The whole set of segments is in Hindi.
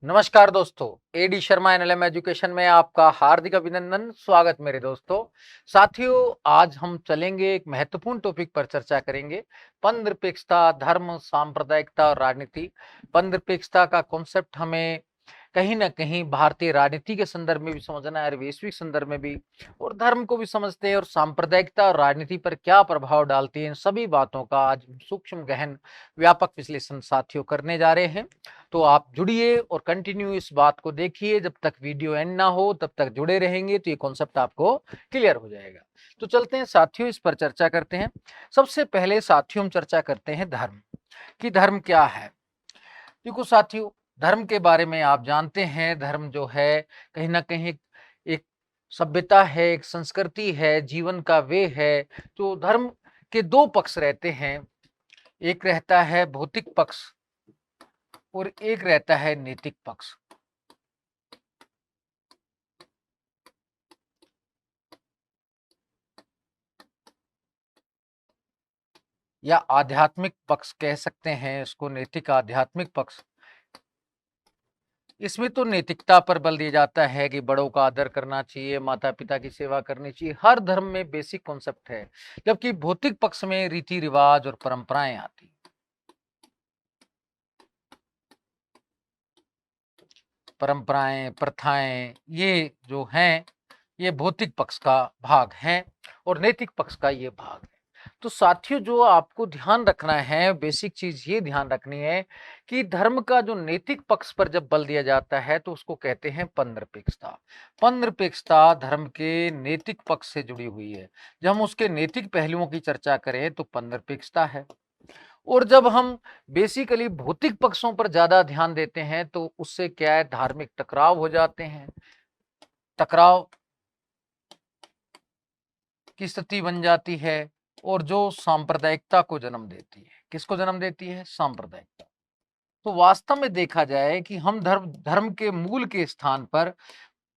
नमस्कार दोस्तों, एडी शर्मा एनएलएम एजुकेशन में आपका हार्दिक अभिनंदन। स्वागत मेरे दोस्तों। साथियों, आज हम चलेंगे एक महत्वपूर्ण टॉपिक पर चर्चा करेंगे। पंथनिरपेक्षता, धर्म, सांप्रदायिकता और राजनीति। पंथनिरपेक्षता का कॉन्सेप्ट हमें कहीं न कहीं भारतीय राजनीति के संदर्भ में भी समझना है और वैश्विक संदर्भ में भी, और धर्म को भी समझते हैं और सांप्रदायिकता और राजनीति पर क्या प्रभाव डालती है, इन सभी बातों का आज सूक्ष्म गहन व्यापक विश्लेषण साथियों करने जा रहे हैं। तो आप जुड़िए और कंटिन्यू इस बात को देखिए, जब तक वीडियो एंड ना हो तब तक जुड़े रहेंगे तो ये कॉन्सेप्ट आपको क्लियर हो जाएगा। तो चलते हैं साथियों, इस पर चर्चा करते हैं। सबसे पहले साथियों हम चर्चा करते हैं धर्म कि धर्म क्या है। देखो साथियों, धर्म के बारे में आप जानते हैं, धर्म जो है कहीं ना कहीं एक सभ्यता है, एक संस्कृति है, जीवन का वे है। तो धर्म के दो पक्ष रहते हैं, एक रहता है भौतिक पक्ष और एक रहता है नैतिक पक्ष। या आध्यात्मिक पक्ष कह सकते हैं इसको, नैतिक आध्यात्मिक पक्ष। इसमें तो नैतिकता पर बल दिया जाता है कि बड़ों का आदर करना चाहिए, माता पिता की सेवा करनी चाहिए, हर धर्म में बेसिक कॉन्सेप्ट है। जबकि भौतिक पक्ष में रीति रिवाज और परंपराएं आती। परंपराएं, प्रथाएं, ये जो हैं ये भौतिक पक्ष का भाग है और नैतिक पक्ष का ये भाग है। तो साथियों, जो आपको ध्यान रखना है, बेसिक चीज ये ध्यान रखनी है कि धर्म का जो नैतिक पक्ष पर जब बल दिया जाता है तो उसको कहते हैं पंथनिरपेक्षता। पंथनिरपेक्षता धर्म के नैतिक पक्ष से जुड़ी हुई है। जब हम उसके नैतिक पहलुओं की चर्चा करें तो पंथनिरपेक्षता है। और जब हम बेसिकली भौतिक पक्षों पर ज्यादा ध्यान देते हैं तो उससे क्या है, धार्मिक टकराव हो जाते हैं। टकराव की स्थिति बन जाती है और जो सांप्रदायिकता को जन्म देती है। किसको जन्म देती है? सांप्रदायिकता। तो वास्तव में देखा जाए कि हम धर्म धर्म के मूल के स्थान पर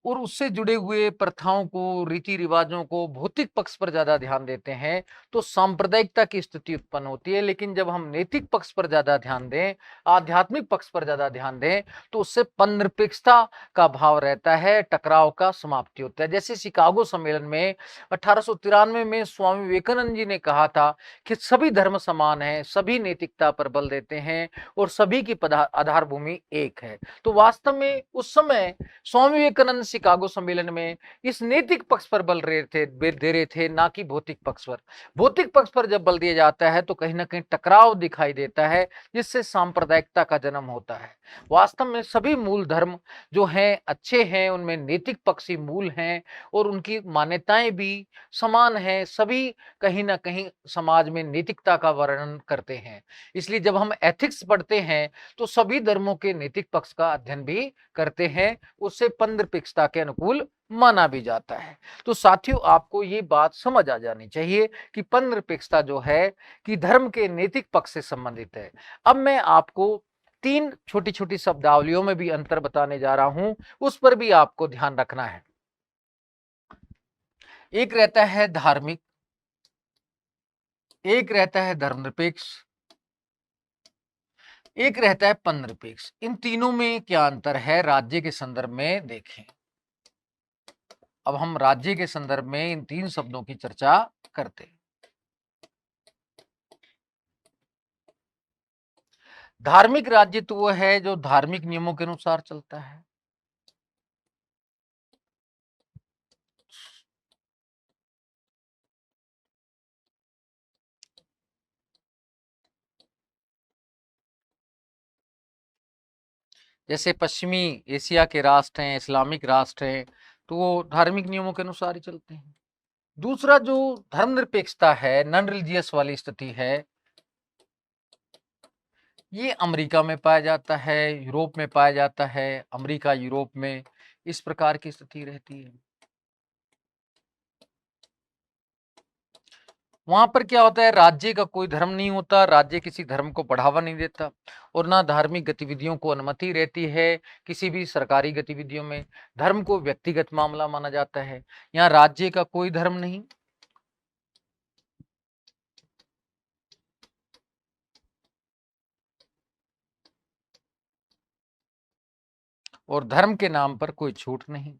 और उससे जुड़े हुए प्रथाओं को, रीति रिवाजों को, भौतिक पक्ष पर ज्यादा ध्यान देते हैं तो सांप्रदायिकता की स्थिति उत्पन्न होती है। लेकिन जब हम नैतिक पक्ष पर ज्यादा ध्यान दें, आध्यात्मिक पक्ष पर ज्यादा ध्यान दें तो उससे पंथनिरपेक्षता का भाव रहता है, टकराव का समाप्ति होता है। जैसे शिकागो सम्मेलन में 1893 में स्वामी विवेकानंद जी ने कहा था कि सभी धर्म समान है, सभी नैतिकता पर बल देते हैं और सभी की आधार भूमि एक है। तो वास्तव में उस समय स्वामी विवेकानंद शिकागो सम्मेलन में इस नैतिक पक्ष पर बल दे रहे थे, ना कि भौतिक पक्ष पर। भौतिक पक्ष पर जब बल दिया जाता है तो कहीं ना कहीं टकराव दिखाई देता है, जिससे सांप्रदायिकता का जन्म होता है। वास्तव में सभी मूल धर्म जो हैं अच्छे हैं, उनमें नैतिक पक्ष ही मूल हैं और उनकी मान्यताएं भी समान हैं। सभी कहीं ना कहीं समाज में नैतिकता का वर्णन करते हैं। इसलिए जब हम एथिक्स पढ़ते हैं तो सभी धर्मों के नैतिक पक्ष का अध्ययन भी करते हैं, उससे पंथनिरपेक्षता के अनुकूल माना भी जाता है। तो साथियों, आपको ये बात समझ आ जानी चाहिए कि पंथनिरपेक्षता जो है कि धर्म के नैतिक पक्ष से संबंधित है। अब मैं आपको तीन छोटी छोटी शब्दावलियों में भी अंतर बताने जा रहा हूं, उस पर भी आपको ध्यान रखना है। एक रहता है धार्मिक, एक रहता है धर्मनिरपेक्ष, एक रहता है पंथनिरपेक्ष। इन तीनों में क्या अंतर है राज्य के संदर्भ में देखें। अब हम राज्य के संदर्भ में इन तीन शब्दों की चर्चा करते हैं। धार्मिक राज्य तो वो है जो धार्मिक नियमों के अनुसार चलता है। जैसे पश्चिमी एशिया के राष्ट्र हैं, इस्लामिक राष्ट्र हैं, तो वो धार्मिक नियमों के अनुसार ही चलते हैं। दूसरा जो धर्मनिरपेक्षता है, नॉन रिलीजियस वाली स्थिति है, ये अमेरिका में पाया जाता है, यूरोप में पाया जाता है। अमेरिका, यूरोप में इस प्रकार की स्थिति रहती है। वहां पर क्या होता है, राज्य का कोई धर्म नहीं होता, राज्य किसी धर्म को बढ़ावा नहीं देता और ना धार्मिक गतिविधियों को अनुमति रहती है किसी भी सरकारी गतिविधियों में। धर्म को व्यक्तिगत मामला माना जाता है। यहाँ राज्य का कोई धर्म नहीं, और धर्म के नाम पर कोई छूट नहीं।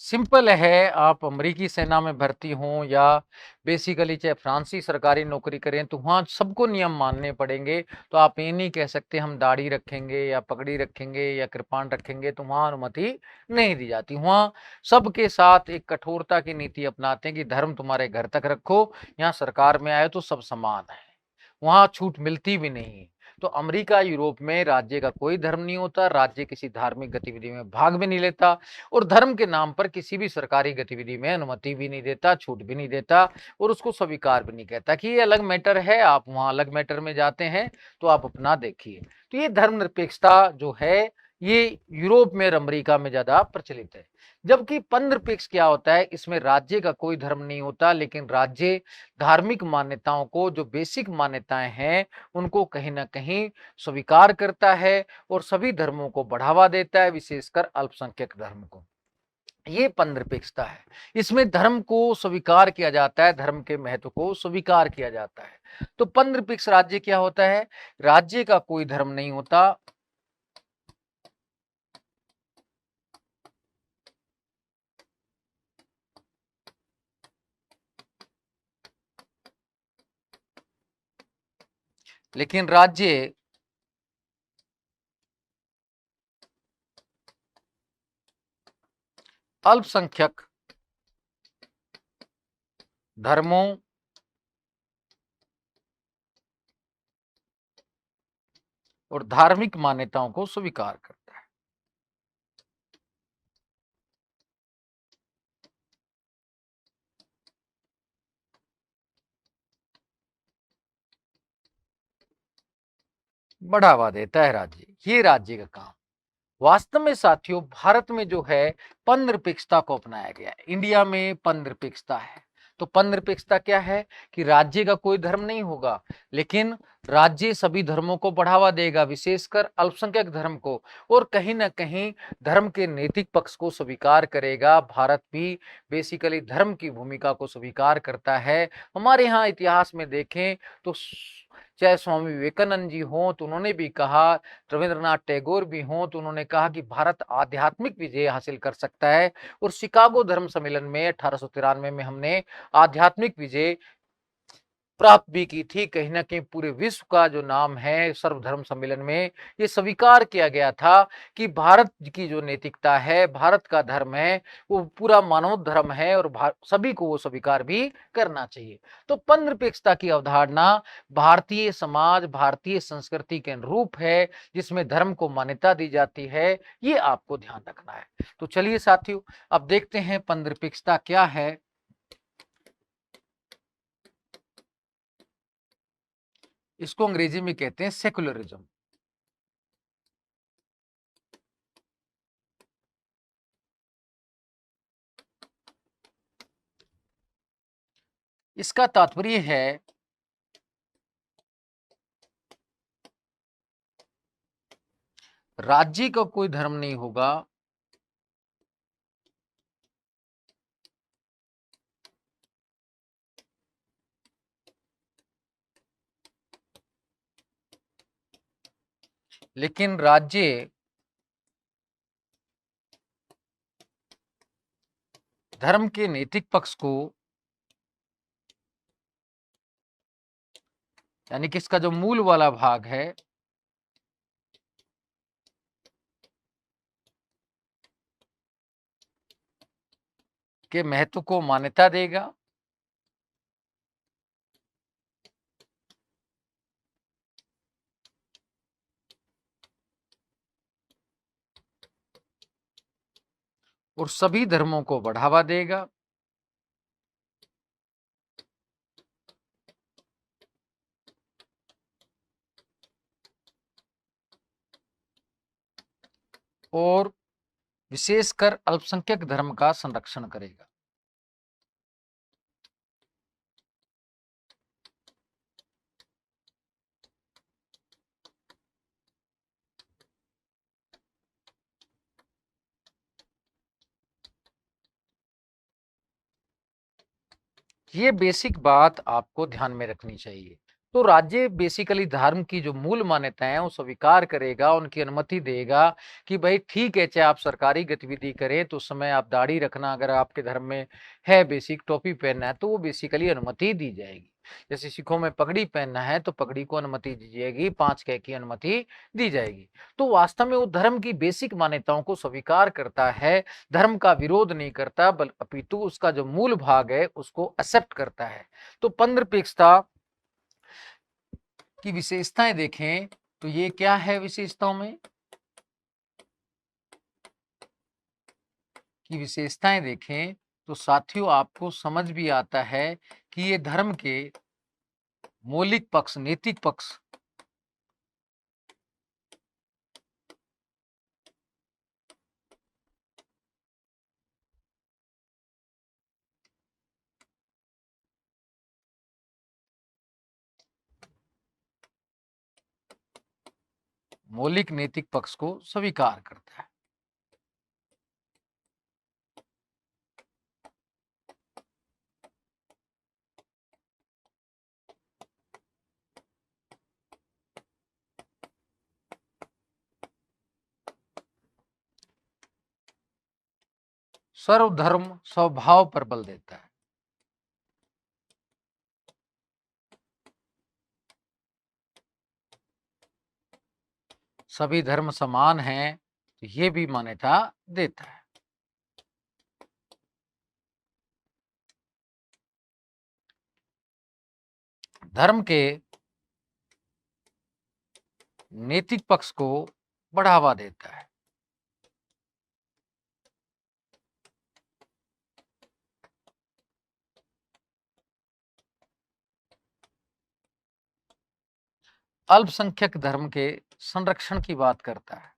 सिंपल है, आप अमेरिकी सेना में भर्ती हों या बेसिकली चाहे फ्रांसीसी सरकारी नौकरी करें, तो वहाँ सबको नियम मानने पड़ेंगे। तो आप ये नहीं कह सकते हम दाढ़ी रखेंगे या पगड़ी रखेंगे या कृपाण रखेंगे, तो वहाँ अनुमति नहीं दी जाती। वहाँ सबके साथ एक कठोरता की नीति अपनाते हैं कि धर्म तुम्हारे घर तक रखो, यहाँ सरकार में आए तो सब समान है, वहाँ छूट मिलती भी नहीं है। तो अमेरिका, यूरोप में राज्य का कोई धर्म नहीं होता, राज्य किसी धार्मिक गतिविधि में भाग भी नहीं लेता और धर्म के नाम पर किसी भी सरकारी गतिविधि में अनुमति भी नहीं देता, छूट भी नहीं देता और उसको स्वीकार भी नहीं कहता कि ये अलग मैटर है, आप वहां अलग मैटर में जाते हैं तो आप अपना देखिए। तो ये धर्मनिरपेक्षता जो है ये यूरोप में और अमेरिका में ज्यादा प्रचलित है। जबकि पंथनिरपेक्ष क्या होता है, इसमें राज्य का कोई धर्म नहीं होता, लेकिन राज्य धार्मिक मान्यताओं को, जो बेसिक मान्यताएं हैं, उनको कहीं ना कहीं स्वीकार करता है और सभी धर्मों को बढ़ावा देता है, विशेषकर अल्पसंख्यक धर्म को। ये पंथनिरपेक्षता है। इसमें धर्म को स्वीकार किया जाता है, धर्म के महत्व को स्वीकार किया जाता है। तो पंथनिरपेक्ष राज्य क्या होता है, राज्य का कोई धर्म नहीं होता, लेकिन राज्य अल्पसंख्यक धर्मों और धार्मिक मान्यताओं को स्वीकार करता है। बढ़ावा देता है राज्य, ये राज्य का काम। वास्तव में साथियों, भारत में जो है पंथनिरपेक्षता को अपनाया गया है, इंडिया में पंथनिरपेक्षता है। तो पंथनिरपेक्षता क्या है कि राज्य का कोई धर्म नहीं होगा, लेकिन राज्य सभी धर्मों को बढ़ावा देगा, विशेषकर अल्पसंख्यक धर्म को, और कहीं ना कहीं धर्म के नैतिक पक्ष को स्वीकार करेगा। भारत भी बेसिकली धर्म की भूमिका को स्वीकार करता है। हमारे यहाँ इतिहास में देखें तो चाहे स्वामी विवेकानंद जी हों तो उन्होंने भी कहा, रविंद्रनाथ टैगोर भी हों तो उन्होंने कहा कि भारत आध्यात्मिक विजय हासिल कर सकता है। और शिकागो धर्म सम्मेलन में 1893 में हमने आध्यात्मिक विजय प्राप्त भी की थी। कहीं ना कहीं पूरे विश्व का जो नाम है सर्वधर्म सम्मेलन में ये स्वीकार किया गया था कि भारत की जो नैतिकता है, भारत का धर्म है, वो पूरा मानव धर्म है और सभी को वो स्वीकार भी करना चाहिए। तो पंथनिरपेक्षता की अवधारणा भारतीय समाज, भारतीय संस्कृति के अनुरूप है, जिसमें धर्म को मान्यता दी जाती है। ये आपको ध्यान रखना है। तो चलिए साथियों, अब देखते हैं पंथनिरपेक्षता क्या है। इसको अंग्रेजी में कहते हैं सेकुलरिज्म। इसका तात्पर्य है राज्य का कोई धर्म नहीं होगा, लेकिन राज्य धर्म के नैतिक पक्ष को, यानी कि इसका जो मूल वाला भाग है, के महत्व को मान्यता देगा और सभी धर्मों को बढ़ावा देगा और विशेषकर अल्पसंख्यक धर्म का संरक्षण करेगा। ये बेसिक बात आपको ध्यान में रखनी चाहिए। तो राज्य बेसिकली धर्म की जो मूल मान्यताएं हैं वो स्वीकार करेगा, उनकी अनुमति देगा कि भाई ठीक है, चाहे आप सरकारी गतिविधि करें तो उस समय आप दाढ़ी रखना अगर आपके धर्म में है, बेसिक टोपी पहनना है तो वो बेसिकली अनुमति दी जाएगी। जैसे सिखों में पगड़ी पहनना है तो पगड़ी को अनुमति दी जाएगी, 5 कह की अनुमति दी जाएगी। तो वास्तव में वो धर्म की बेसिक मान्यताओं को स्वीकार करता है, धर्म का विरोध नहीं करता, बल अपितु उसका जो मूल भाग है उसको एक्सेप्ट करता है। तो पंथनिरपेक्षता की विशेषताएं देखें तो ये क्या है, विशेषताओं में की विशेषताएं देखें तो साथियों आपको समझ भी आता है कि ये धर्म के मौलिक पक्ष, नैतिक पक्ष मौलिक नैतिक पक्ष को स्वीकार करता है। सर्वधर्म स्वभाव पर बल देता है। सभी धर्म समान हैं, तो ये भी मान्यता देता है। धर्म के नैतिक पक्ष को बढ़ावा देता है। अल्पसंख्यक धर्म के संरक्षण की बात करता है।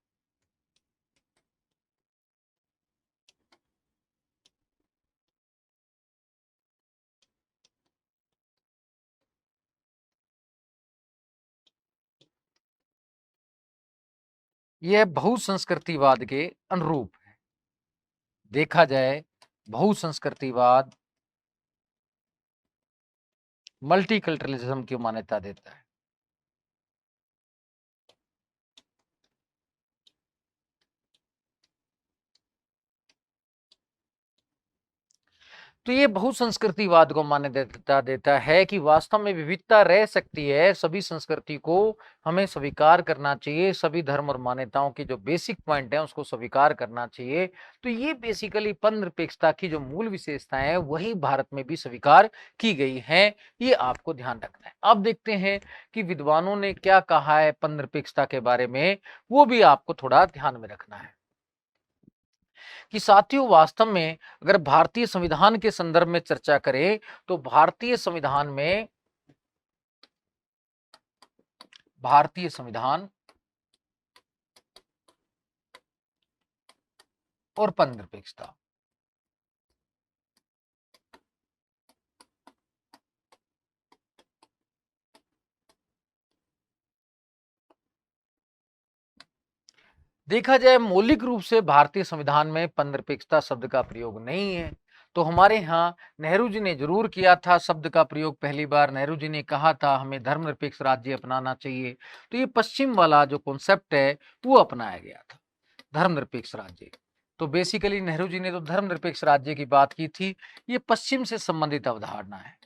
यह बहुसंस्कृतिवाद के अनुरूप है। देखा जाए बहुसंस्कृतिवाद मल्टीकल्चरलिज्म की मान्यता देता है। तो ये बहुसंस्कृतिवाद को मान्यता देता है कि वास्तव में विविधता रह सकती है, सभी संस्कृति को हमें स्वीकार करना चाहिए, सभी धर्म और मान्यताओं के जो बेसिक पॉइंट है उसको स्वीकार करना चाहिए। तो ये बेसिकली पंथनिरपेक्षता की जो मूल विशेषताएं है वही भारत में भी स्वीकार की गई है, ये आपको ध्यान रखना है। अब देखते हैं कि विद्वानों ने क्या कहा है पंथनिरपेक्षता के बारे में, वो भी आपको थोड़ा ध्यान में रखना है कि साथियों वास्तव में अगर भारतीय संविधान के संदर्भ में चर्चा करें तो भारतीय संविधान और पंथनिरपेक्षता, देखा जाए मौलिक रूप से भारतीय संविधान में पंथनिरपेक्षता शब्द का प्रयोग नहीं है। तो हमारे यहाँ नेहरू जी ने जरूर किया था शब्द का प्रयोग, पहली बार नेहरू जी ने कहा था हमें धर्मनिरपेक्ष राज्य अपनाना चाहिए। तो ये पश्चिम वाला जो कॉन्सेप्ट है वो अपनाया गया था, धर्मनिरपेक्ष राज्य। तो बेसिकली नेहरू जी ने तो धर्मनिरपेक्ष राज्य की बात की थी, ये पश्चिम से संबंधित अवधारणा है।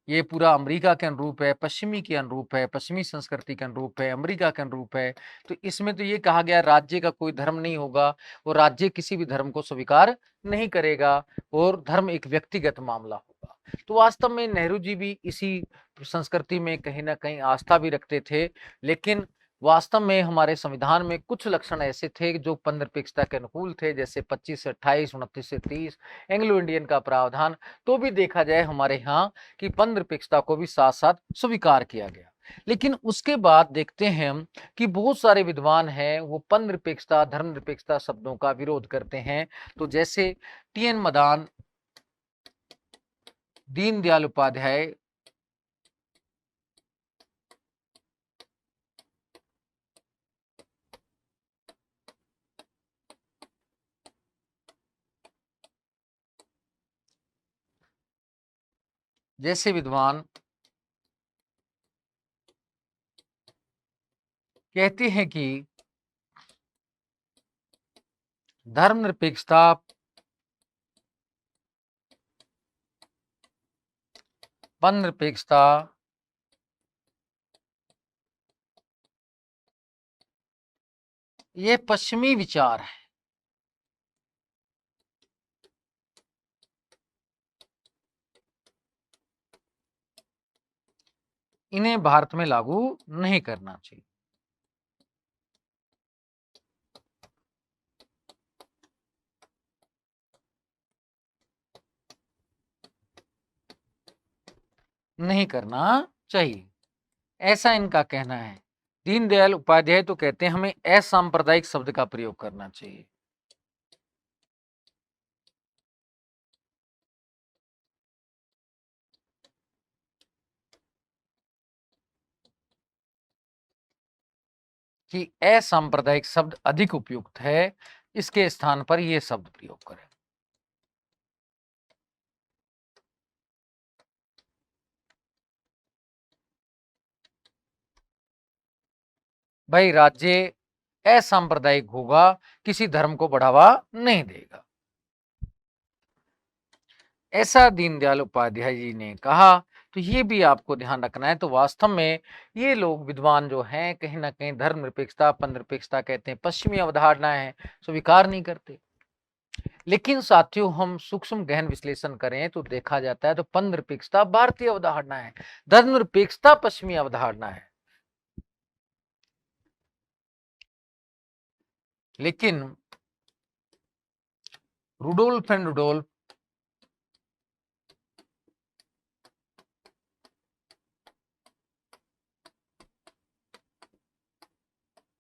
ये पूरा अमेरिका के अनुरूप है, पश्चिमी के अनुरूप है, पश्चिमी संस्कृति के अनुरूप है, अमेरिका के अनुरूप है। तो इसमें तो ये कहा गया राज्य का कोई धर्म नहीं होगा और राज्य किसी भी धर्म को स्वीकार नहीं करेगा और धर्म एक व्यक्तिगत मामला होगा। तो वास्तव में नेहरू जी भी इसी संस्कृति में कहीं ना कहीं आस्था भी रखते थे, लेकिन वास्तव में हमारे संविधान में कुछ लक्षण ऐसे थे जो पंथनिरपेक्षता के अनुकूल थे, जैसे 25 से 28, 29 से 30, एंग्लो इंडियन का प्रावधान। तो भी देखा जाए हमारे यहाँ कि पंथनिरपेक्षता को भी साथ साथ स्वीकार किया गया। लेकिन उसके बाद देखते हैं हम कि बहुत सारे विद्वान हैं वो पंथनिरपेक्षता, धर्मनिरपेक्षता शब्दों का विरोध करते हैं। तो जैसे टी.एन. मदान, दीनदयाल उपाध्याय, जैसे विद्वान कहते हैं कि धर्मनिरपेक्षता पन-निरपेक्षता ये पश्चिमी विचार है। इन्हें भारत में लागू नहीं करना चाहिए। नहीं करना चाहिए, ऐसा इनका कहना है। दीनदयाल उपाध्याय तो कहते हैं हमें असांप्रदायिक शब्द का प्रयोग करना चाहिए। कि असांप्रदायिक शब्द अधिक उपयुक्त है, इसके स्थान पर यह शब्द प्रयोग करें। भाई राज्य असांप्रदायिक होगा, किसी धर्म को बढ़ावा नहीं देगा, ऐसा दीनदयाल उपाध्याय जी ने कहा। तो ये भी आपको ध्यान रखना है। तो वास्तव में ये लोग विद्वान जो हैं कहीं ना कहीं धर्मनिरपेक्षता पन-निरपेक्षता कहते हैं पश्चिमी अवधारणा है, स्वीकार नहीं करते। लेकिन साथियों हम सूक्ष्म गहन विश्लेषण करें तो देखा जाता है तो पन-निरपेक्षता भारतीय अवधारणा है, धर्मनिरपेक्षता पश्चिमी अवधारणा है। लेकिन रुडोल्फ एंड रुडोल्फ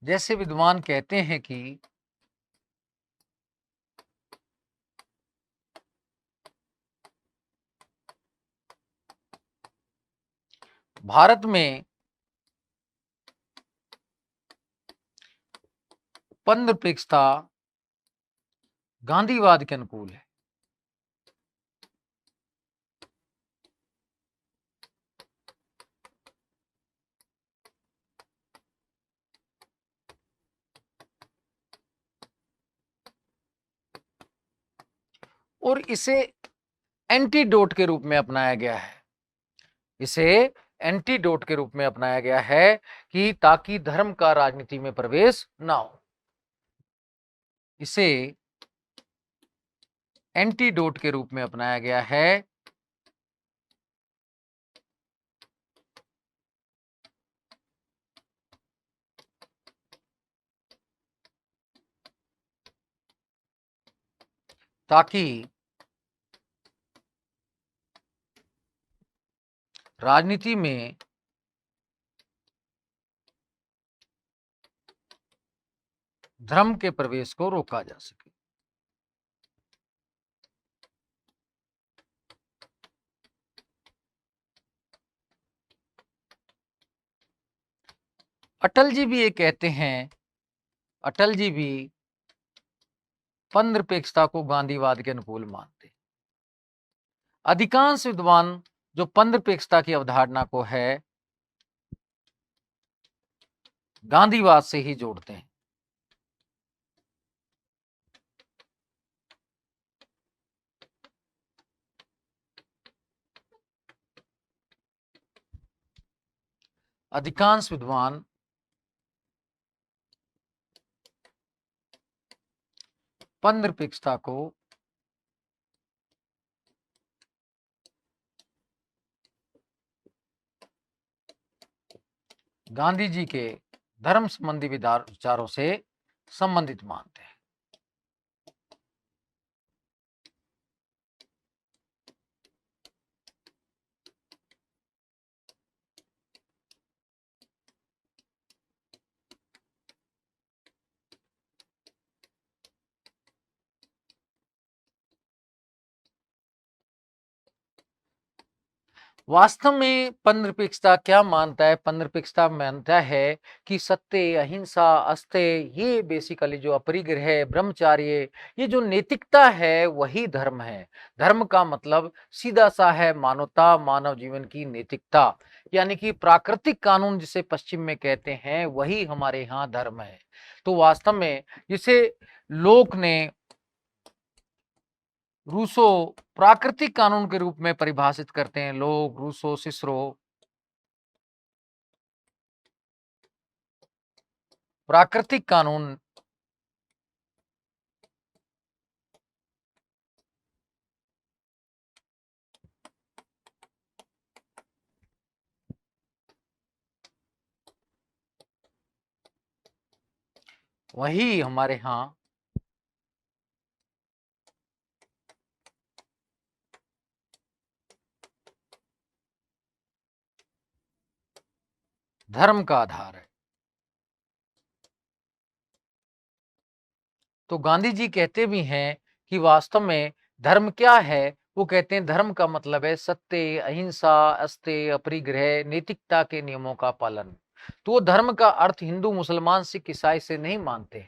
जैसे विद्वान कहते हैं कि भारत में पन-निरपेक्षता गांधीवाद के अनुकूल है। और इसे एंटीडोट के रूप में अपनाया गया है, इसे एंटीडोट के रूप में अपनाया गया है कि ताकि धर्म का राजनीति में प्रवेश ना हो। इसे एंटीडोट के रूप में अपनाया गया है ताकि राजनीति में धर्म के प्रवेश को रोका जा सके। अटल जी भी ये कहते हैं, अटल जी भी पन-निरपेक्षता को गांधीवाद के अनुकूल मानते। अधिकांश विद्वान जो पन-निरपेक्षता की अवधारणा को है गांधीवाद से ही जोड़ते हैं। अधिकांश विद्वान पन-निरपेक्षता को गांधी जी के धर्म संबंधी विचारों से संबंधित मानते हैं। वास्तव में पननिरपेक्षता क्या मानता है? पननिरपेक्षता मानता है कि सत्य, अहिंसा, अस्तेय, ये बेसिकली जो अपरिग्रह, ब्रह्मचार्य, ये जो नैतिकता है वही धर्म है। धर्म का मतलब सीधा सा है मानवता, मानव जीवन की नैतिकता, यानी कि प्राकृतिक कानून जिसे पश्चिम में कहते हैं वही हमारे यहाँ धर्म है। तो वास्तव में जिसे लोक ने रूसो प्राकृतिक कानून के रूप में परिभाषित करते हैं, लोग रूसो, सिसरो प्राकृतिक कानून वही हमारे यहाँ धर्म का आधार है। तो गांधी जी कहते भी हैं कि वास्तव में धर्म क्या है? वो कहते हैं धर्म का मतलब है सत्य, अहिंसा, अस्तेय, अपरिग्रह, नैतिकता के नियमों का पालन। तो वो धर्म का अर्थ हिंदू, मुसलमान, सिख, ईसाई से नहीं मानते।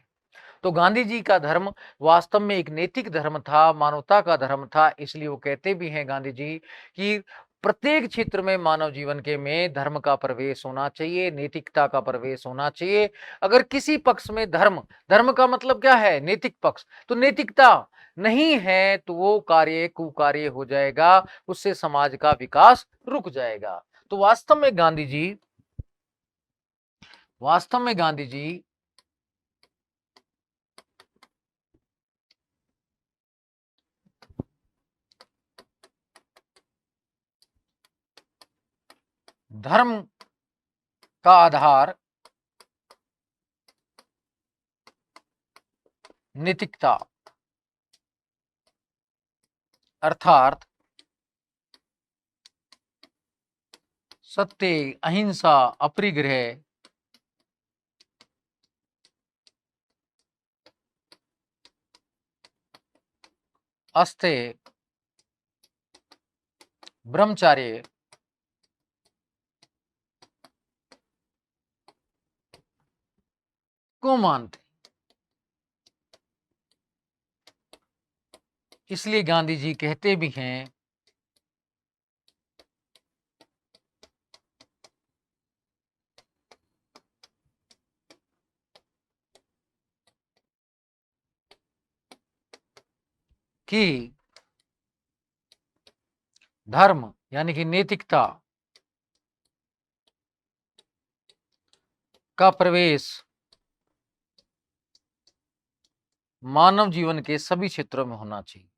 तो गांधी जी का धर्म वास्तव में एक नैतिक धर्म था, मानवता का धर्म था। इसलिए वो कहते भी हैं गांधी जी कि प्रत्येक क्षेत्र में मानव जीवन के में धर्म का प्रवेश होना चाहिए, नैतिकता का प्रवेश होना चाहिए। अगर किसी पक्ष में धर्म, धर्म का मतलब क्या है? नैतिक पक्ष, तो नैतिकता नहीं है तो वो कार्य कुकार्य हो जाएगा, उससे समाज का विकास रुक जाएगा। तो वास्तव में गांधी जी धर्म का आधार नैतिकता अर्थात सत्य, अहिंसा, अपरिग्रह, अस्तेय, ब्रह्मचार्य को मानते। इसलिए गांधी जी कहते भी हैं कि धर्म यानी कि नैतिकता का प्रवेश मानव जीवन के सभी क्षेत्रों में होना चाहिए।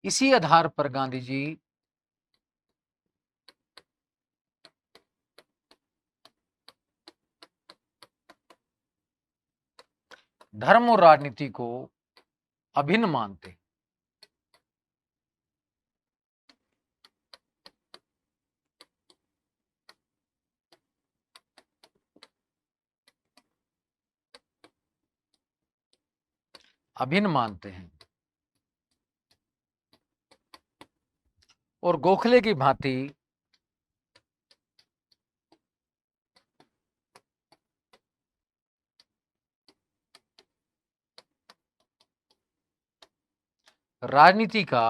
इसी आधार पर गांधी जी धर्म और राजनीति को अभिन्न मानते। अभिन्न मानते हैं और गोखले की भांति राजनीति का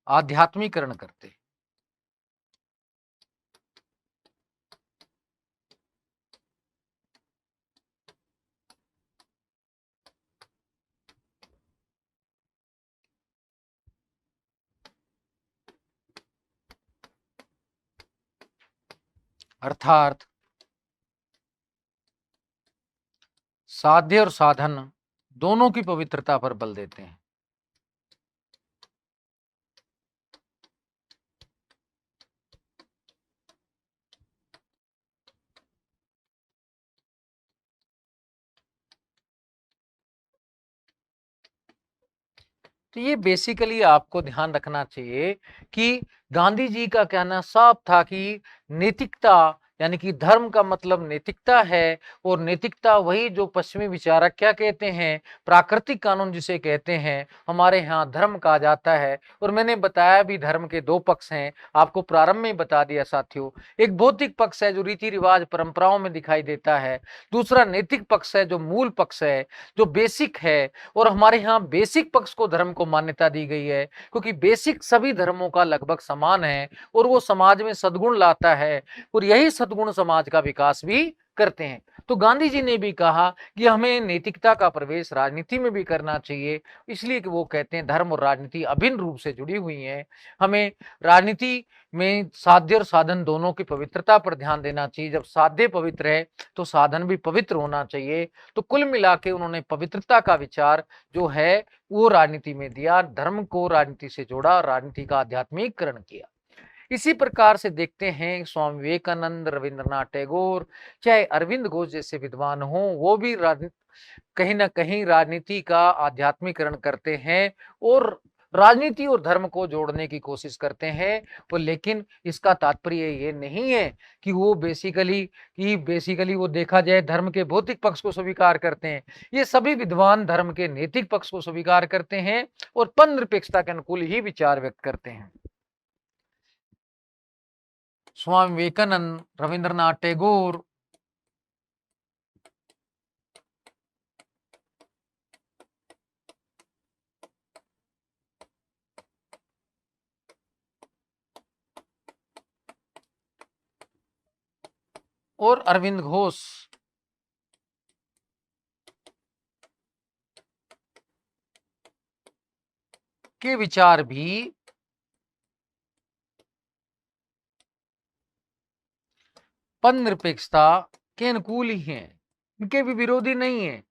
आध्यात्मिकरण करते। अर्थात साध्य और साधन दोनों की पवित्रता पर बल देते हैं। तो ये बेसिकली आपको ध्यान रखना चाहिए कि गांधी जी का कहना साफ था कि नैतिकता यानी कि धर्म का मतलब नैतिकता है, और नैतिकता वही जो पश्चिमी विचारक क्या कहते हैं, प्राकृतिक कानून जिसे कहते हैं, हमारे यहाँ धर्म कहा जाता है। और मैंने बताया भी धर्म के दो पक्ष हैं, आपको प्रारंभ में बता दिया साथियों। एक भौतिक पक्ष है जो रीति रिवाज परंपराओं में दिखाई देता है, दूसरा नैतिक पक्ष है जो मूल पक्ष है, जो बेसिक है। और हमारे यहाँ बेसिक पक्ष को धर्म को मान्यता दी गई है, क्योंकि बेसिक सभी धर्मों का लगभग समान है और वो समाज में सद्गुण लाता है, और यही सद्गुण समाज का विकास भी करते हैं। तो गांधी जी ने भी कहा कि हमें नैतिकता का प्रवेश राजनीति में भी करना चाहिए, इसलिए कि वो कहते हैं धर्म और राजनीति अभिन्न रूप से जुड़ी हुई हैं। हमें राजनीति में साध्य और साधन दोनों की पवित्रता पर ध्यान देना चाहिए। जब साध्य पवित्र है तो साधन भी पवित्र होना चाहिए। तो कुल मिला के उन्होंने पवित्रता का विचार जो है वो राजनीति में दिया, धर्म को राजनीति से जोड़ा, राजनीति का आध्यात्मिकरण किया। इसी प्रकार से देखते हैं स्वामी विवेकानंद, रविंद्रनाथ टैगोर, चाहे अरविंद घोष जैसे विद्वान हो, वो भी कहीं ना कहीं राजनीति का आध्यात्मिकरण करते हैं और राजनीति और धर्म को जोड़ने की कोशिश करते हैं। तो लेकिन इसका तात्पर्य ये नहीं है कि वो बेसिकली वो देखा जाए धर्म के भौतिक पक्ष को स्वीकार करते हैं। ये सभी विद्वान धर्म के नैतिक पक्ष को स्वीकार करते हैं और पन-निरपेक्षता के अनुकूल ही विचार व्यक्त करते हैं। स्वामी विवेकानंद, रविंद्रनाथ टैगोर, और अरविंद घोष के विचार भी पन निरपेक्षता के अनुकूल ही हैं, इनके भी विरोधी नहीं है।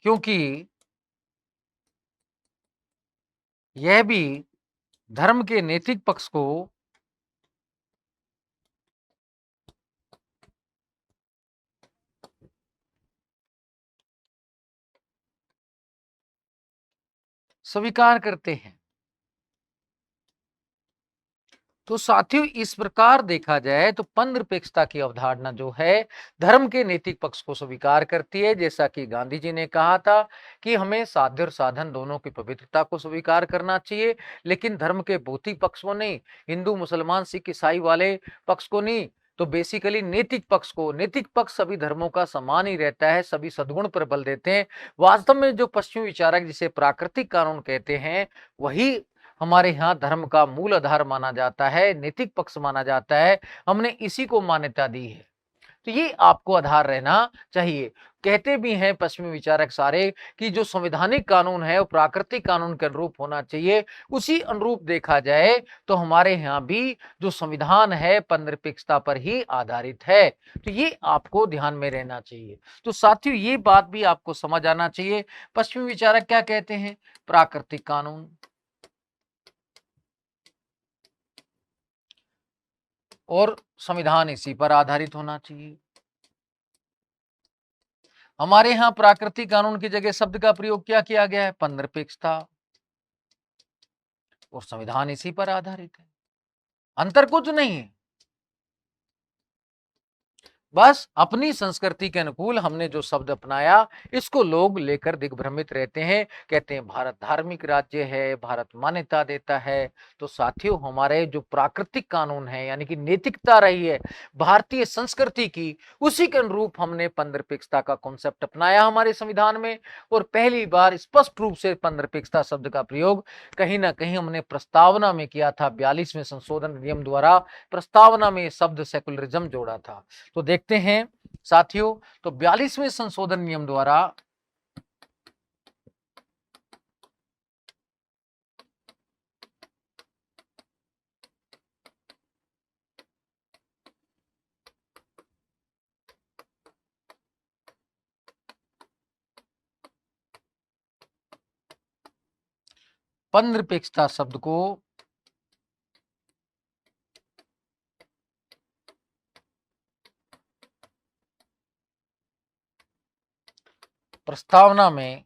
क्योंकि यह भी धर्म के नैतिक पक्ष को स्वीकार करते हैं। तो साथियों इस प्रकार देखा जाए तो पन निरपेक्षता की अवधारणा जो है धर्म के नैतिक पक्ष को स्वीकार करती है। जैसा कि गांधी जी ने कहा था कि हमें साध्य और साधन दोनों की पवित्रता को स्वीकार करना चाहिए, लेकिन धर्म के भौतिक पक्ष को नहीं, हिंदू मुसलमान सिख ईसाई वाले पक्ष को नहीं। तो बेसिकली नैतिक पक्ष को, नैतिक पक्ष सभी धर्मों का समान ही रहता है, सभी सद्गुण पर बल देते हैं। वास्तव में जो पश्चिमी विचारक जिसे प्राकृतिक कानून कहते हैं, वही हमारे यहाँ धर्म का मूल आधार माना जाता है, नैतिक पक्ष माना जाता है। हमने इसी को मान्यता दी है। तो ये आपको आधार रहना चाहिए। कहते भी हैं पश्चिमी विचारक सारे कि जो संवैधानिक कानून है वो प्राकृतिक कानून के अनुरूप होना चाहिए। उसी अनुरूप देखा जाए तो हमारे यहाँ भी जो संविधान है पन-निरपेक्षता पर ही आधारित है। तो ये आपको ध्यान में रहना चाहिए। तो साथियों ये बात भी आपको समझ आना चाहिए, पश्चिमी विचारक क्या कहते हैं, प्राकृतिक कानून और संविधान इसी पर आधारित होना चाहिए। हमारे यहाँ प्राकृतिक कानून की जगह शब्द का प्रयोग क्या किया गया है, पन निरपेक्षता, और संविधान इसी पर आधारित है। अंतर कुछ नहीं है, बस अपनी संस्कृति के अनुकूल हमने जो शब्द अपनाया इसको लोग लेकर दिग्भ्रमित रहते हैं, कहते हैं भारत धार्मिक राज्य है, भारत मान्यता देता है। तो साथियों हमारे जो प्राकृतिक कानून है यानी कि नैतिकता रही है भारतीय संस्कृति की, उसी के अनुरूप हमने पन-निरपेक्षता का कॉन्सेप्ट अपनाया हमारे संविधान में। और पहली बार स्पष्ट रूप से पन-निरपेक्षता शब्द का प्रयोग कहीं ना कहीं हमने प्रस्तावना में किया था, 42वें संशोधन नियम द्वारा प्रस्तावना में शब्द सेकुलरिज्म जोड़ा था। तो देखते हैं साथियों, तो 42वें संशोधन नियम द्वारा पन निरपेक्षता शब्द को प्रस्तावना में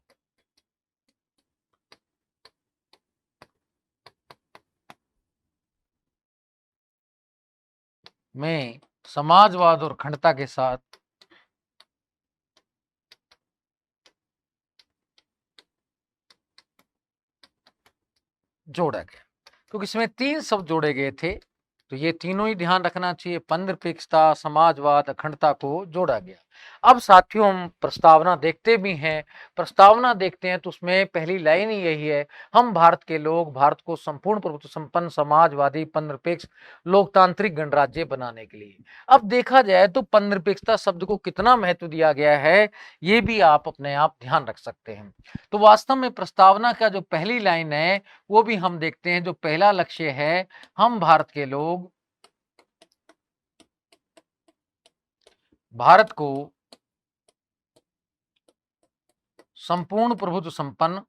समाजवाद और अखंडता के साथ जोड़ा गया। क्योंकि इसमें 3 शब्द जोड़े गए थे, तो ये तीनों ही ध्यान रखना चाहिए। पंधनिरपेक्षता, समाजवाद, अखंडता को जोड़ा गया। अब साथियों हम प्रस्तावना देखते भी हैं। प्रस्तावना देखते हैं तो उसमें पहली लाइन ही यही है, हम भारत के लोग भारत को संपूर्ण प्रभुत्व संपन्न समाजवादी पंधनिरपेक्ष लोकतांत्रिक गणराज्य बनाने के लिए। अब देखा जाए तो पंधनिरपेक्षता शब्द को कितना महत्व दिया गया है, ये भी आप अपने आप ध्यान रख सकते हैं। तो वास्तव में प्रस्तावना का जो पहली लाइन है वो भी हम देखते हैं। जो पहला लक्ष्य है, हम भारत के लोग भारत को संपूर्ण प्रभुत्व संपन्न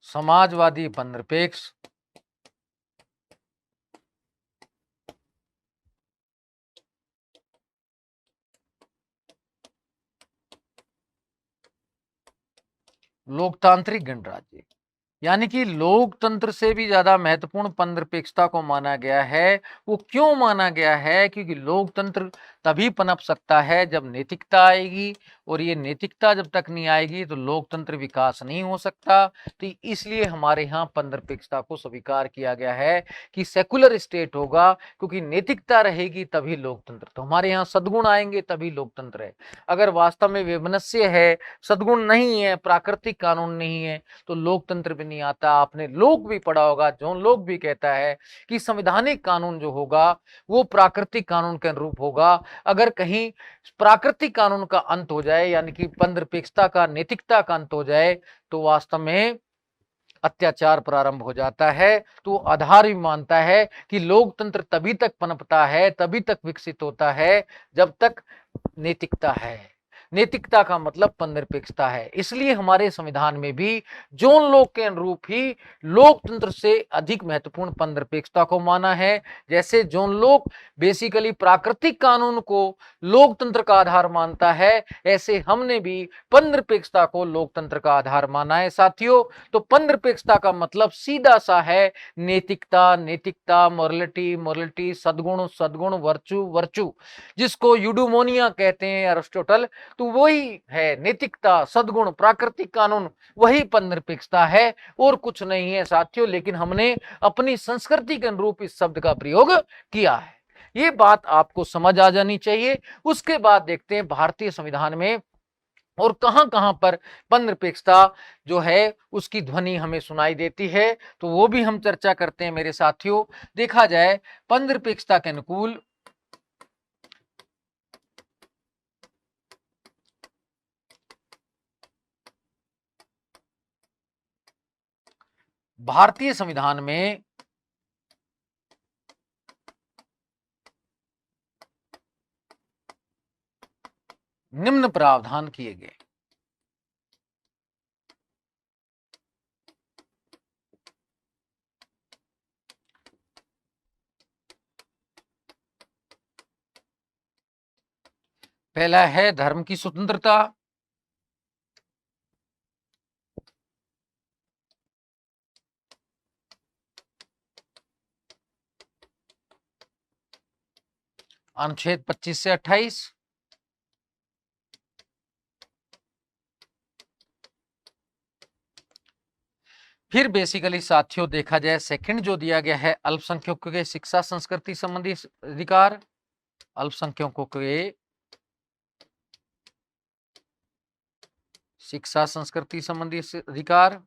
समाजवादी पंधनिरपेक्ष लोकतांत्रिक गणराज्य, यानी कि लोकतंत्र से भी ज्यादा महत्वपूर्ण पंधनिरपेक्षता को माना गया है। वो क्यों माना गया है? क्योंकि लोकतंत्र तभी पनप सकता है जब नैतिकता आएगी, और ये नैतिकता जब तक नहीं आएगी तो लोकतंत्र विकास नहीं हो सकता। तो इसलिए हमारे यहाँ पंधनिरपेक्षता को स्वीकार किया गया है कि सेकुलर स्टेट होगा, क्योंकि नैतिकता रहेगी तभी लोकतंत्र। तो हमारे यहाँ सद्गुण आएंगे तभी लोकतंत्र है। अगर वास्तव में वैमनस्य है, सद्गुण नहीं है, प्राकृतिक कानून नहीं है, तो लोकतंत्र भी नहीं आता। आपने लोक भी पढ़ा होगा, जॉन लोक भी कहता है कि संवैधानिक कानून जो होगा वो प्राकृतिक कानून के अनुरूप होगा। अगर कहीं प्राकृतिक कानून का अंत हो जाए, यानी कि पंधनिरपेक्षता का, नैतिकता का अंत हो जाए, तो वास्तव में अत्याचार प्रारंभ हो जाता है। तो आधार भी मानता है कि लोकतंत्र तभी तक पनपता है, तभी तक विकसित होता है जब तक नैतिकता है। नैतिकता का मतलब पंधनिरपेक्षता है। इसलिए हमारे संविधान में भी जोन लोक के अनुरूप ही लोकतंत्र से अधिक महत्वपूर्ण पंधनिरपेक्षता को माना है। जैसे जोन लोक बेसिकली प्राकृतिक कानून को लोकतंत्र का आधार मानता है, ऐसे हमने भी पंधनिरपेक्षता को लोकतंत्र का आधार माना है साथियों। तो पंधनिरपेक्षता का मतलब सीधा सा है नैतिकता, नैतिकता, मोरलिटी, मोरलिटी, सद्गुण, सद्गुण, वर्चू, वर्चू, जिसको यूडोमोनिया कहते हैं अरिस्टोटल। तो वही है नैतिकता, सद्गुण, प्राकृतिक कानून, वही पंधनिरपेक्षता है और कुछ नहीं है साथियों। लेकिन हमने अपनी संस्कृति के अनुरूप इस शब्द का प्रयोग किया है। ये बात आपको समझ आ जानी चाहिए। उसके बाद देखते हैं भारतीय संविधान में और कहां कहां पर पंधनिरपेक्षता जो है उसकी ध्वनि हमें सुनाई देती है, तो वो भी हम चर्चा करते हैं मेरे साथियों। देखा जाए पंधनिरपेक्षता के अनुकूल भारतीय संविधान में निम्न प्रावधान किए गए। पहला है धर्म की स्वतंत्रता, अनुच्छेद 25 से 28। फिर बेसिकली साथियों देखा जाए सेकंड जो दिया गया है, अल्पसंख्यकों के शिक्षा संस्कृति संबंधी अधिकार, अल्पसंख्यकों के शिक्षा संस्कृति संबंधी अधिकार।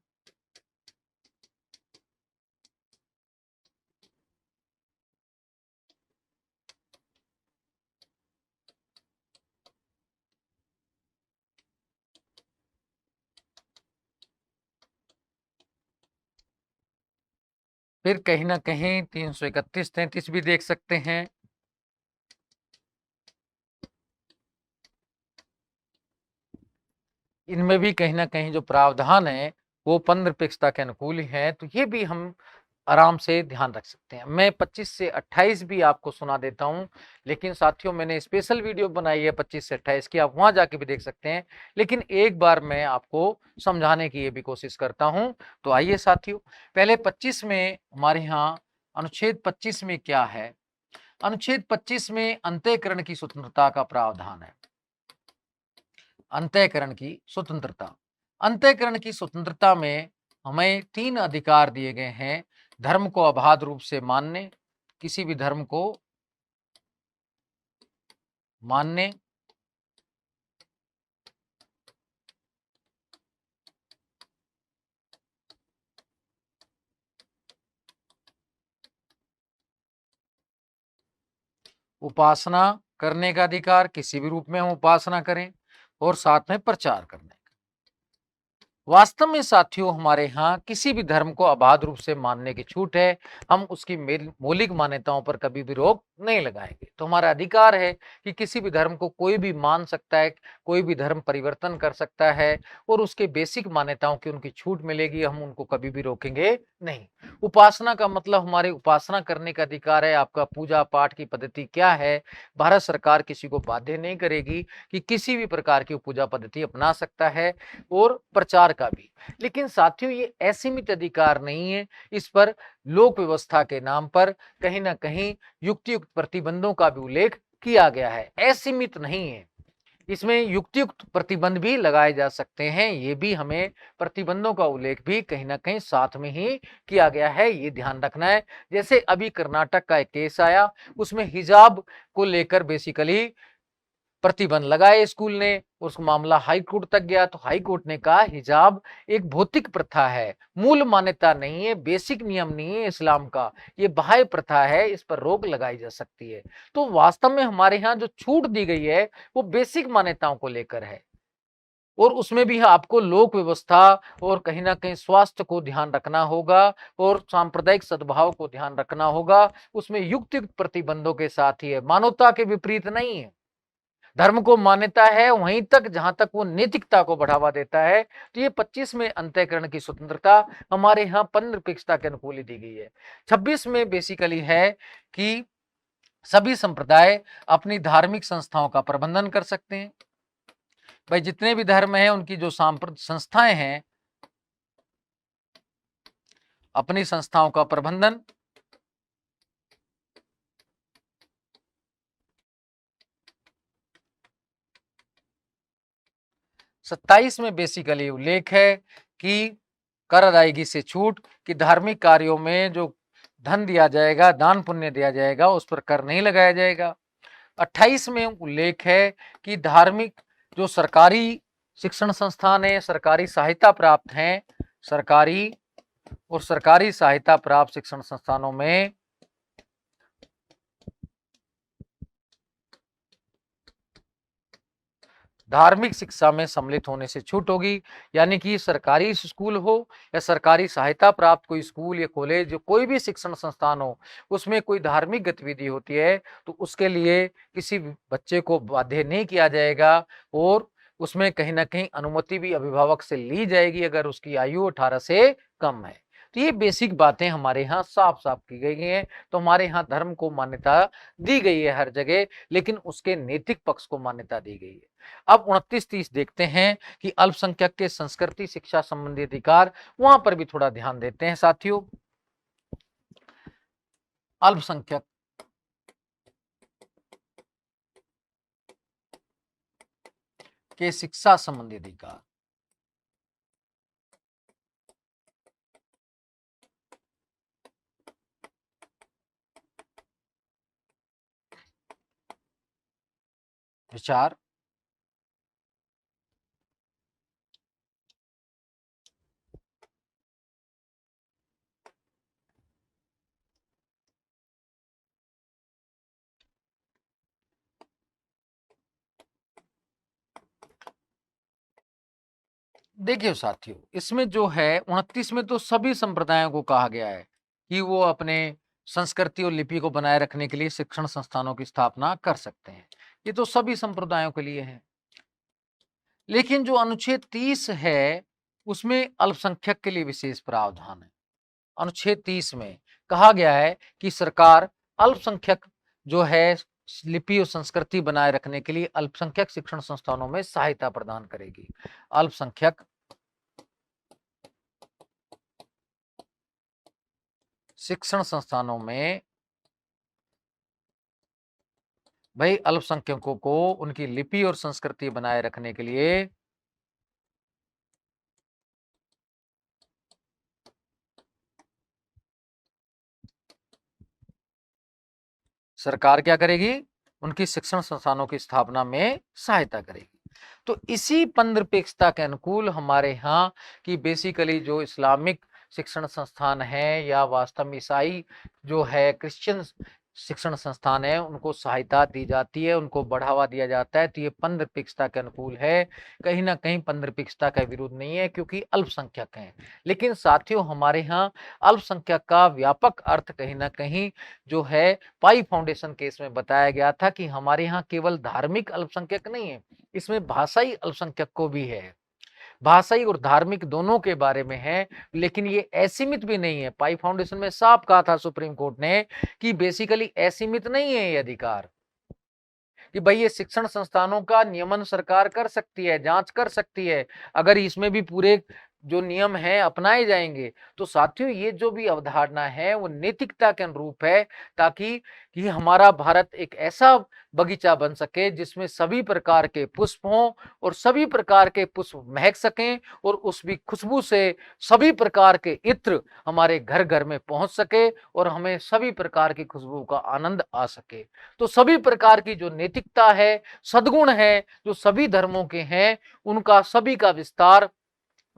फिर कहीं ना कहीं 331, 33 भी देख सकते हैं। इनमें भी कहीं ना कहीं जो प्रावधान है वो पंधनिरपेक्षता के अनुकूल ही है। तो ये भी हम आराम से ध्यान रख सकते हैं। मैं 25 से 28 भी आपको सुना देता हूं, लेकिन साथियों मैंने स्पेशल वीडियो बनाई है 25 से 28 की, आप वहां जाके भी देख सकते हैं, लेकिन एक बार मैं आपको समझाने की ये भी कोशिश करता हूं। तो आइए साथियों, पहले 25 में हमारे यहाँ अनुच्छेद 25 में क्या है। अनुच्छेद 25 में अंतःकरण की स्वतंत्रता का प्रावधान है। अंतःकरण की स्वतंत्रता, अंतःकरण की स्वतंत्रता में हमें 3 अधिकार दिए गए हैं। धर्म को अबाध रूप से मानने, किसी भी धर्म को मानने, उपासना करने का अधिकार, किसी भी रूप में हम उपासना करें, और साथ में प्रचार करने। वास्तव में साथियों हमारे यहाँ किसी भी धर्म को अबाध रूप से मानने की छूट है। हम उसकी मौलिक मान्यताओं पर कभी भी रोक नहीं लगाएंगे। तो हमारा अधिकार है कि किसी भी धर्म को कोई भी मान सकता है, कोई भी धर्म परिवर्तन कर सकता है, और उसके बेसिक मान्यताओं की उनकी छूट मिलेगी, हम उनको कभी भी रोकेंगे नहीं। उपासना का मतलब हमारे उपासना करने का अधिकार है। आपका पूजा पाठ की पद्धति क्या है, भारत सरकार किसी को बाध्य नहीं करेगी कि किसी भी प्रकार की पूजा पद्धति अपना सकता है, और प्रचार का भी। लेकिन साथियों ये असीमित अधिकार नहीं है, इस पर लोक व्यवस्था के नाम पर कहीं ना कहीं युक्तियुक्त प्रतिबंधों का भी उल्लेख किया गया है। असीमित नहीं है, इसमें युक्तियुक्त प्रतिबंध भी लगाए जा सकते हैं। ये भी हमें प्रतिबंधों का उल्लेख भी कहीं ना कहीं साथ में ही किया गया है, ये ध्यान रखना है। जैसे अभी कर्नाटक का एक केस आया, उसमें हिजाब को लेकर बेसिकली प्रतिबंध लगाए स्कूल ने, उस मामला हाई कोर्ट तक गया, तो हाई कोर्ट ने कहा हिजाब एक भौतिक प्रथा है, मूल मान्यता नहीं है, बेसिक नियम नहीं है इस्लाम का, ये बाह्य प्रथा है, इस पर रोक लगाई जा सकती है। तो वास्तव में हमारे यहाँ जो छूट दी गई है वो बेसिक मान्यताओं को लेकर है, और उसमें भी आपको लोक व्यवस्था और कहीं ना कहीं स्वास्थ्य को ध्यान रखना होगा, और सांप्रदायिक सद्भाव को ध्यान रखना होगा। उसमें युक्त प्रतिबंधों के साथ ही है, मानवता के विपरीत नहीं है। धर्म को मान्यता है वहीं तक जहां तक वो नैतिकता को बढ़ावा देता है। तो ये 25 में अंतःकरण की स्वतंत्रता हमारे यहाँ पन्नपेक्षता के अनुकूल ही दी गई है। 26 में बेसिकली है कि सभी संप्रदाय अपनी धार्मिक संस्थाओं का प्रबंधन कर सकते हैं। भाई जितने भी धर्म हैं उनकी जो संस्थाएं हैं, अपनी संस्थाओं का प्रबंधन। 27 में बेसिकली उल्लेख है कि कर अदायगी से छूट, कि धार्मिक कार्यों में जो धन दिया जाएगा, दान पुण्य दिया जाएगा, उस पर कर नहीं लगाया जाएगा। 28 में उल्लेख है कि धार्मिक जो सरकारी शिक्षण संस्थान है, सरकारी सहायता प्राप्त हैं, सरकारी और सरकारी सहायता प्राप्त शिक्षण संस्थानों में धार्मिक शिक्षा में सम्मिलित होने से छूट होगी। यानी कि सरकारी स्कूल हो या सरकारी सहायता प्राप्त कोई स्कूल या कॉलेज, जो कोई भी शिक्षण संस्थान हो, उसमें कोई धार्मिक गतिविधि होती है तो उसके लिए किसी बच्चे को बाध्य नहीं किया जाएगा, और उसमें कहीं ना कहीं अनुमति भी अभिभावक से ली जाएगी अगर उसकी आयु 18 से कम है। तो ये बेसिक बातें हमारे यहाँ साफ साफ की गई हैं। तो हमारे यहाँ धर्म को मान्यता दी गई है हर जगह, लेकिन उसके नैतिक पक्ष को मान्यता दी गई है। अब 29-30 देखते हैं कि अल्पसंख्यक के संस्कृति शिक्षा संबंधी अधिकार, वहां पर भी थोड़ा ध्यान देते हैं साथियों। अल्पसंख्यक के शिक्षा संबंधी अधिकार, विचार। देखिए साथियों, इसमें जो है 29 में तो सभी संप्रदायों को कहा गया है कि वो अपने संस्कृति और लिपि को बनाए रखने के लिए शिक्षण संस्थानों की स्थापना कर सकते हैं। ये तो सभी संप्रदायों के लिए है। लेकिन जो अनुच्छेद 30 है उसमें अल्पसंख्यक के लिए विशेष प्रावधान है। अनुच्छेद 30 में कहा गया है कि सरकार अल्पसंख्यक जो है लिपि और संस्कृति बनाए रखने के लिए अल्पसंख्यक शिक्षण संस्थानों में सहायता प्रदान करेगी। अल्पसंख्यक शिक्षण संस्थानों में भाई अल्पसंख्यकों को उनकी लिपि और संस्कृति बनाए रखने के लिए सरकार क्या करेगी, उनकी शिक्षण संस्थानों की स्थापना में सहायता करेगी। तो इसी पंद्रपेक्षता के अनुकूल हमारे यहाँ की बेसिकली जो इस्लामिक शिक्षण संस्थान है या वास्तव में ईसाई जो है क्रिश्चियन शिक्षण संस्थान है उनको सहायता दी जाती है, उनको बढ़ावा दिया जाता है। तो ये पंद्रपेक्षता के अनुकूल है, कहीं ना कहीं पंद्रपेक्षता का विरोध नहीं है क्योंकि अल्पसंख्यक हैं। लेकिन साथियों हमारे यहाँ अल्पसंख्यक का व्यापक अर्थ कहीं ना कहीं जो है पाई फाउंडेशन केस में बताया गया था कि हमारे यहाँ केवल धार्मिक अल्पसंख्यक नहीं है, इसमें भाषाई अल्पसंख्यक को भी है। भाषाई और धार्मिक दोनों के बारे में है, लेकिन ये असीमित भी नहीं है। पाई फाउंडेशन में साफ कहा था सुप्रीम कोर्ट ने कि बेसिकली असीमित नहीं है ये अधिकार, कि भाई ये शिक्षण संस्थानों का नियमन सरकार कर सकती है, जांच कर सकती है। अगर इसमें भी पूरे जो नियम है अपनाए जाएंगे तो साथियों ये जो भी अवधारणा है वो नैतिकता के अनुरूप है, ताकि कि हमारा भारत एक ऐसा बगीचा बन सके जिसमें सभी प्रकार के पुष्प हों और सभी प्रकार के पुष्प महक सकें और उस भी खुशबू से सभी प्रकार के इत्र हमारे घर घर में पहुंच सके और हमें सभी प्रकार की खुशबू का आनंद आ सके। तो सभी प्रकार की जो नैतिकता है, सद्गुण है, जो सभी धर्मों के हैं, उनका सभी का विस्तार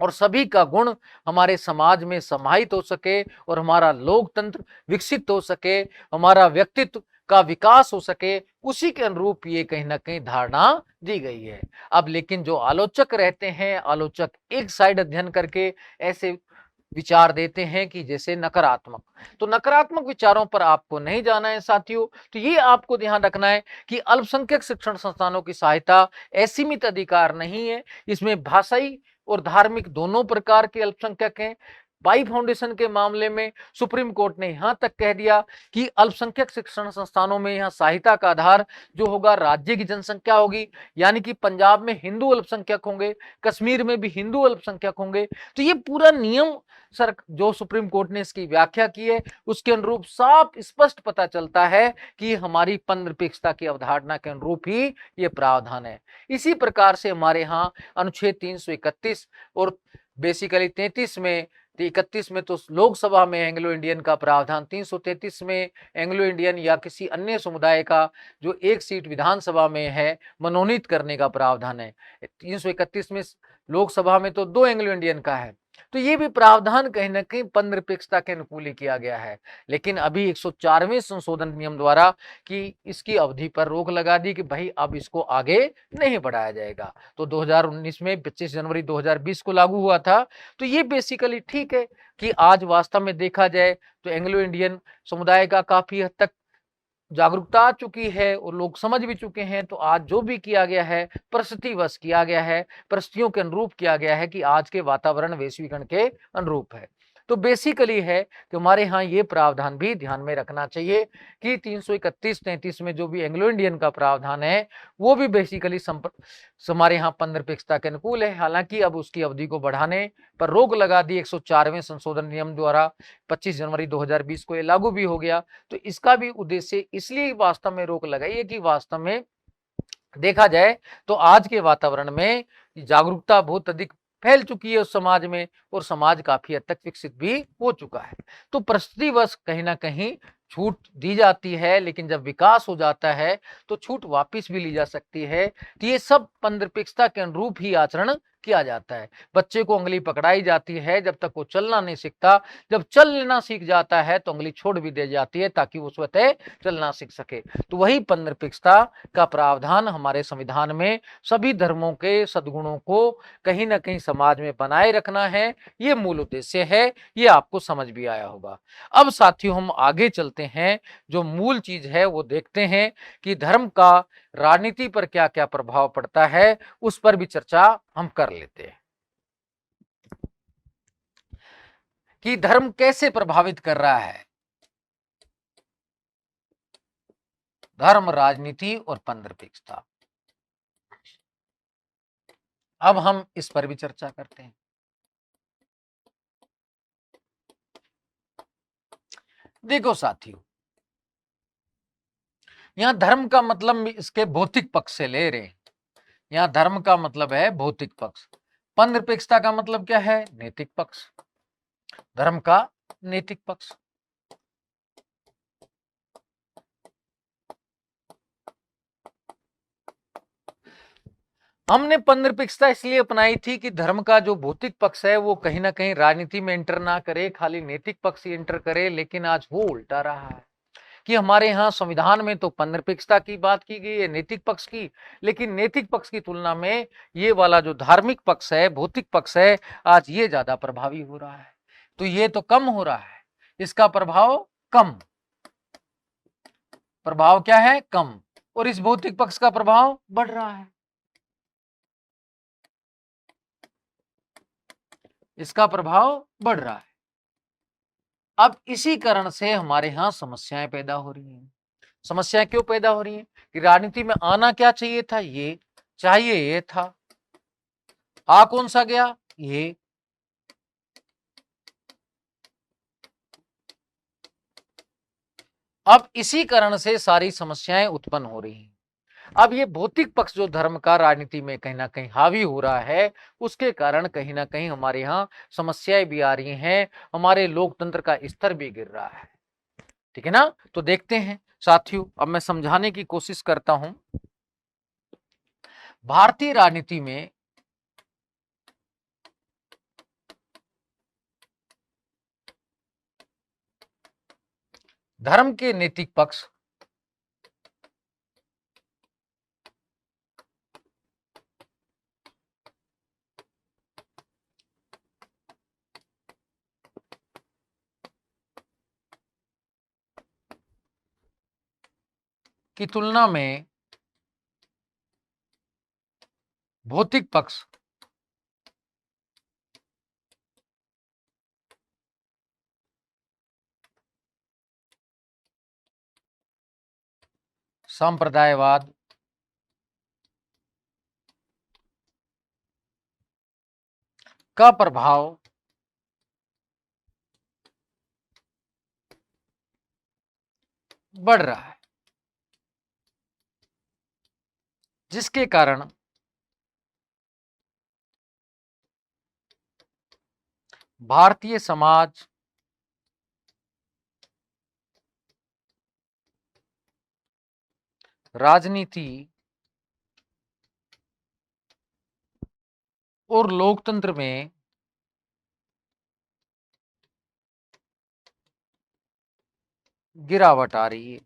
और सभी का गुण हमारे समाज में समाहित हो सके और हमारा लोकतंत्र विकसित हो सके, हमारा व्यक्तित्व का विकास हो सके, उसी के अनुरूप ये कहीं ना कहीं धारणा दी गई है। अब लेकिन जो आलोचक रहते हैं, आलोचक एक साइड अध्ययन करके ऐसे विचार देते हैं कि जैसे नकारात्मक, तो नकारात्मक विचारों पर आपको नहीं जाना है साथियों। तो ये आपको ध्यान रखना है कि अल्पसंख्यक शिक्षण संस्थानों की सहायता असीमित अधिकार नहीं है, इसमें भाषाई और धार्मिक दोनों प्रकार के अल्पसंख्यक हैं। पाई फाउंडेशन के मामले में सुप्रीम कोर्ट ने यहां तक कह दिया कि अल्पसंख्यक शिक्षण संस्थानों में यहां सहायता का आधार जो होगा राज्य की जनसंख्या होगी, यानी कि पंजाब में हिंदू अल्पसंख्यक होंगे, कश्मीर में भी हिंदू अल्पसंख्यक होंगे। तो ये पूरा नियम सर जो सुप्रीम कोर्ट ने इसकी व्याख्या की है उसके अनुरूप साफ स्पष्ट पता चलता है कि हमारी पंद्रपेक्षता की अवधारणा के अनुरूप ही ये प्रावधान है। इसी प्रकार से हमारे यहाँ अनुच्छेद 331 और बेसिकली 33 में 31 में तो लोकसभा में एंग्लो इंडियन का प्रावधान, 333 में एंग्लो इंडियन या किसी अन्य समुदाय का जो एक सीट विधानसभा में है मनोनीत करने का प्रावधान है। 331 में लोकसभा में तो 2 एंग्लो इंडियन का है। तो ये भी प्रावधान कहीं ना कहीं पंद्रपेक्षता के अनुकूल ही किया गया है। लेकिन अभी 104वें संशोधन नियम द्वारा कि इसकी अवधि पर रोक लगा दी कि भाई अब इसको आगे नहीं बढ़ाया जाएगा। तो 2019 में 25 जनवरी 2020 को लागू हुआ था। तो ये बेसिकली ठीक है कि आज वास्तव में देखा जाए तो एंग्लो इंडियन समुदाय का काफी हद तक जागरूकता आ चुकी है और लोग समझ भी चुके हैं। तो आज जो भी किया गया है परिस्थितिवश किया गया है, परिस्थितियों के अनुरूप किया गया है कि आज के वातावरण वैश्वीकरण के अनुरूप है। तो बेसिकली है कि हमारे यहाँ ये प्रावधान भी ध्यान में रखना चाहिए कि 331-33 में जो भी एंग्लो इंडियन का प्रावधान है वो भी बेसिकली हमारे यहाँ पंद्रपेक्षता के अनुकूल है। हालांकि अब उसकी अवधि को बढ़ाने पर रोक लगा दी 104वें संशोधन नियम द्वारा, 25 जनवरी 2020 को ये लागू भी हो गया। तो इसका भी उद्देश्य इसलिए वास्तव में रोक लगाई है कि वास्तव में देखा जाए तो आज के वातावरण में जागरूकता बहुत अधिक फैल चुकी है उस समाज में और समाज काफी हद तक विकसित भी हो चुका है। तो परिस्थितिवश कहीं ना कहीं छूट दी जाती है, लेकिन जब विकास हो जाता है तो छूट वापस भी ली जा सकती है। तो ये सब पंद्रपेक्षता के अनुरूप ही आचरण किया जाता है। बच्चे को उंगली पकड़ाई जाती है जब तक वो चलना नहीं सीखता, जब चल लेना सीख जाता है तो उंगली छोड़ भी दी जाती है ताकि वो स्वतः चलना सीख सके। तो वही पंद्रपेक्षता का प्रावधान हमारे संविधान में सभी धर्मों के सद्गुणों को कहीं ना कहीं समाज में बनाए रखना है, ये मूल उद्देश्य है। ये आपको समझ भी आया होगा। अब साथियों हम आगे चलते हैं, जो मूल चीज है वो देखते हैं कि धर्म का राजनीति पर क्या क्या प्रभाव पड़ता है, उस पर भी चर्चा हम कर लेते हैं। कि धर्म कैसे प्रभावित कर रहा है धर्म, राजनीति और पंथनिरपेक्षता। अब हम इस पर भी चर्चा करते हैं। देखो साथियों, यहां धर्म का मतलब इसके भौतिक पक्ष से ले रहे हैं। यहां धर्म का मतलब है भौतिक पक्ष, पंथनिरपेक्षता का मतलब क्या है? नैतिक पक्ष। धर्म का नैतिक पक्ष। हमने पंथनिरपेक्षता इसलिए अपनाई थी कि धर्म का जो भौतिक पक्ष है वो कहीं ना कहीं राजनीति में एंटर ना करे, खाली नैतिक पक्ष ही एंटर करे। लेकिन आज वो उल्टा रहा है कि हमारे यहाँ संविधान में तो पंथनिरपेक्षता की बात की गई है, नैतिक पक्ष की, लेकिन नैतिक पक्ष की तुलना में ये वाला जो धार्मिक पक्ष है, भौतिक पक्ष है, आज ये ज्यादा प्रभावी हो रहा है। तो ये तो कम हो रहा है, इसका प्रभाव कम। प्रभाव क्या है? कम। और इस भौतिक पक्ष का प्रभाव बढ़ रहा है, इसका प्रभाव बढ़ रहा है। अब इसी कारण से हमारे यहां समस्याएं पैदा हो रही हैं। समस्याएं क्यों पैदा हो रही हैं? कि राजनीति में आना क्या चाहिए था? ये चाहिए, ये था, आ कौन सा गया? ये। अब इसी कारण से सारी समस्याएं उत्पन्न हो रही हैं। अब ये भौतिक पक्ष जो धर्म का राजनीति में कहीं ना कहीं हावी हो रहा है, उसके कारण कहीं ना कहीं हमारे यहाँ समस्याएं भी आ रही हैं, हमारे लोकतंत्र का स्तर भी गिर रहा है। ठीक है ना? तो देखते हैं साथियों, अब मैं समझाने की कोशिश करता हूं। भारतीय राजनीति में धर्म के नैतिक पक्ष की तुलना में भौतिक पक्ष सांप्रदायवाद, का प्रभाव बढ़ रहा है, जिसके कारण भारतीय समाज राजनीति और लोकतंत्र में गिरावट आ रही है।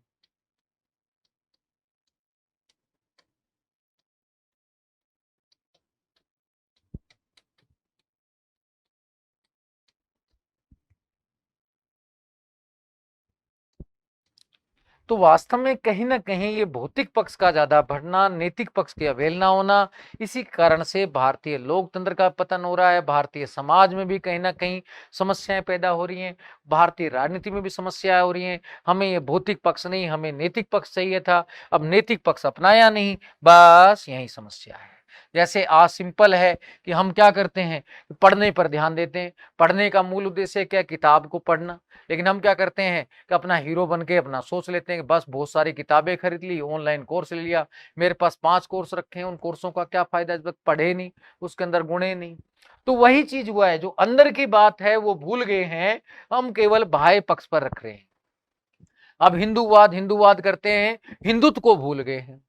तो वास्तव में कहीं ना कहीं ये भौतिक पक्ष का ज्यादा बढ़ना, नैतिक पक्ष की अवहेलना होना, इसी कारण से भारतीय लोकतंत्र का पतन हो रहा है। भारतीय समाज में भी कहीं ना कहीं समस्याएं पैदा हो रही हैं, भारतीय राजनीति में भी समस्याएं हो रही हैं। हमें ये भौतिक पक्ष नहीं, हमें नैतिक पक्ष चाहिए था, अब नैतिक पक्ष अपनाया नहीं, बस यही समस्या है। जैसे आज सिंपल है कि हम क्या करते हैं, पढ़ने पर ध्यान देते हैं। पढ़ने का मूल उद्देश्य क्या? किताब को पढ़ना। लेकिन हम क्या करते हैं कि अपना हीरो बन के अपना सोच लेते हैं कि बस बहुत सारी किताबें खरीद ली, ऑनलाइन कोर्स ले लिया, मेरे पास 5 कोर्स रखे हैं, उन कोर्सों का क्या फायदा जब तक पढ़े नहीं, उसके अंदर गुणे नहीं। तो वही चीज हुआ है, जो अंदर की बात है वो भूल गए हैं, हम केवल बाह्य पक्ष पर रख रहे हैं। अब हिंदूवाद हिंदूवाद करते हैं, हिंदुत्व को भूल गए हैं।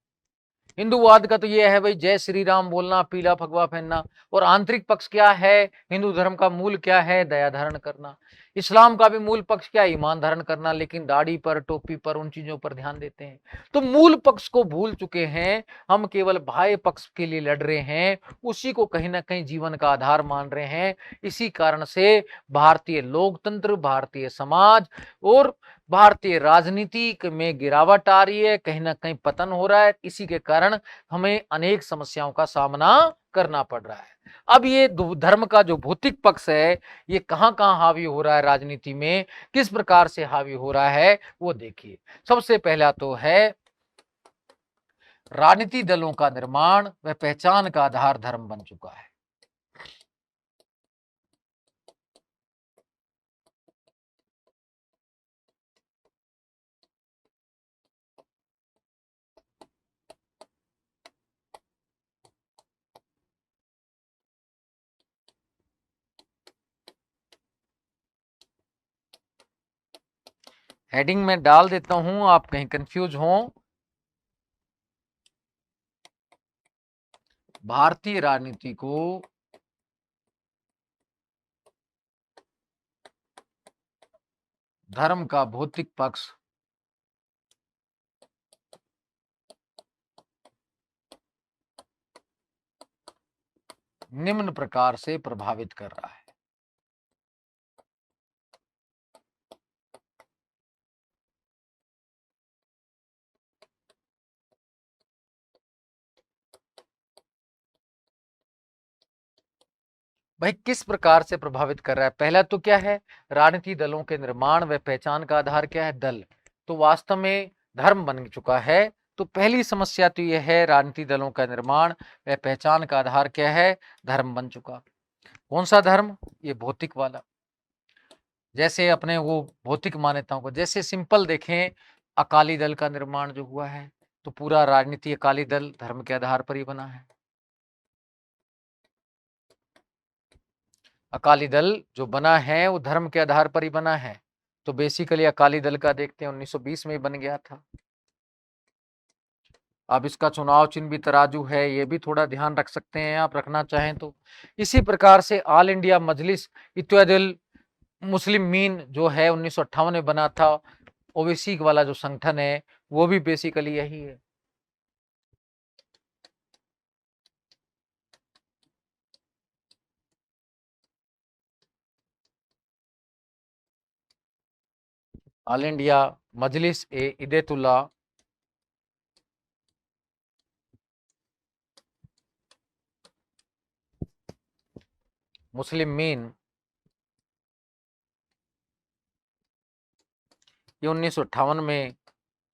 हिंदूवाद का तो ये है भाई, जय श्री राम बोलना, पीला फगवा पहनना। और आंतरिक पक्ष क्या है? हिंदू धर्म का मूल क्या है? दया धारण करना। इस्लाम का भी मूल पक्ष क्या है? ईमान धारण करना। लेकिन दाढ़ी पर, टोपी पर, उन चीजों पर ध्यान देते हैं। तो मूल पक्ष को भूल चुके हैं, हम केवल बाह्य पक्ष के लिए लड़ रहे हैं, उसी को कहीं ना कहीं जीवन का आधार मान रहे हैं। इसी कारण से भारतीय लोकतंत्र, भारतीय समाज और भारतीय राजनीति में गिरावट आ रही है, कहीं ना कहीं पतन हो रहा है। इसी के कारण हमें अनेक समस्याओं का सामना करना पड़ रहा है। अब ये धर्म का जो भौतिक पक्ष है, ये कहां कहां हावी हो रहा है राजनीति में, किस प्रकार से हावी हो रहा है, वो देखिए। सबसे पहला तो है राजनीति दलों का निर्माण व पहचान का आधार धर्म बन चुका है। हेडिंग में डाल देता हूं, आप कहीं कंफ्यूज हो। भारतीय राजनीति को धर्म का भौतिक पक्ष निम्न प्रकार से प्रभावित कर रहा है। भाई किस प्रकार से प्रभावित कर रहा है? पहला तो क्या है, राजनीतिक दलों के निर्माण व पहचान का आधार क्या है? दल। तो वास्तव में धर्म बन चुका है। तो पहली समस्या तो यह है, राजनीतिक दलों का निर्माण व पहचान का आधार क्या है? धर्म बन चुका। कौन सा धर्म? ये भौतिक वाला। जैसे अपने वो भौतिक मान्यताओं को, जैसे सिंपल देखें, अकाली दल का निर्माण जो हुआ है, तो पूरा राजनीति अकाली दल धर्म के आधार पर ही बना है। अकाली दल जो बना है वो धर्म के आधार पर ही बना है। तो बेसिकली अकाली दल का देखते हैं 1920 में ही बन गया था। अब इसका चुनाव चिन्ह भी तराजू है, ये भी थोड़ा ध्यान रख सकते हैं आप, रखना चाहें तो। इसी प्रकार से ऑल इंडिया मजलिस इत्तेहादुल मुस्लिम मीन जो है 1958 में बना था, ओवैसी वाला जो संगठन है, वो भी बेसिकली यही है। ऑल इंडिया मजलिस ए इत्तेहादुल मुस्लिम मीन, ये 1958 में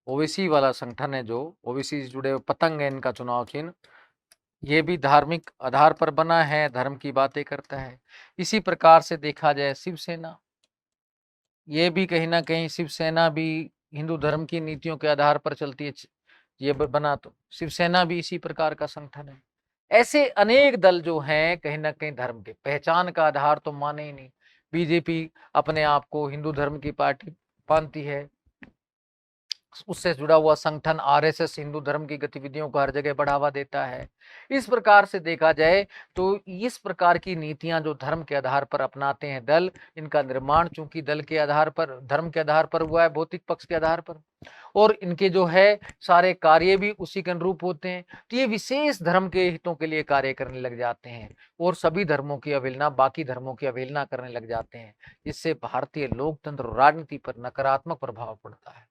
ओवैसी वाला संगठन है, जो ओवैसी से जुड़े हुए पतंग है, इनका चुनाव चिन्ह। ये भी धार्मिक आधार पर बना है, धर्म की बातें करता है। इसी प्रकार से देखा जाए शिवसेना, ये भी कहीं ना कहीं शिवसेना भी हिंदू धर्म की नीतियों के आधार पर चलती है। ये बना तो शिवसेना भी इसी प्रकार का संगठन है। ऐसे अनेक दल जो हैं, कहीं ना कहीं धर्म के पहचान का आधार तो माने ही नहीं। बीजेपी अपने आप को हिंदू धर्म की पार्टी मानती है, उससे जुड़ा हुआ संगठन आरएसएस हिंदू धर्म की गतिविधियों को हर जगह बढ़ावा देता है। इस प्रकार से देखा जाए तो इस प्रकार की नीतियां जो धर्म के आधार पर अपनाते हैं दल, इनका निर्माण चूंकि दल के आधार पर, धर्म के आधार पर हुआ है, भौतिक पक्ष के आधार पर, और इनके जो है सारे कार्य भी उसी के अनुरूप होते हैं। तो ये विशेष धर्म के हितों के लिए कार्य करने लग जाते हैं और सभी धर्मों की अवहेलना, बाकी धर्मों की अवहेलना करने लग जाते हैं, जिससे भारतीय लोकतंत्र और राजनीति पर नकारात्मक प्रभाव पड़ता है।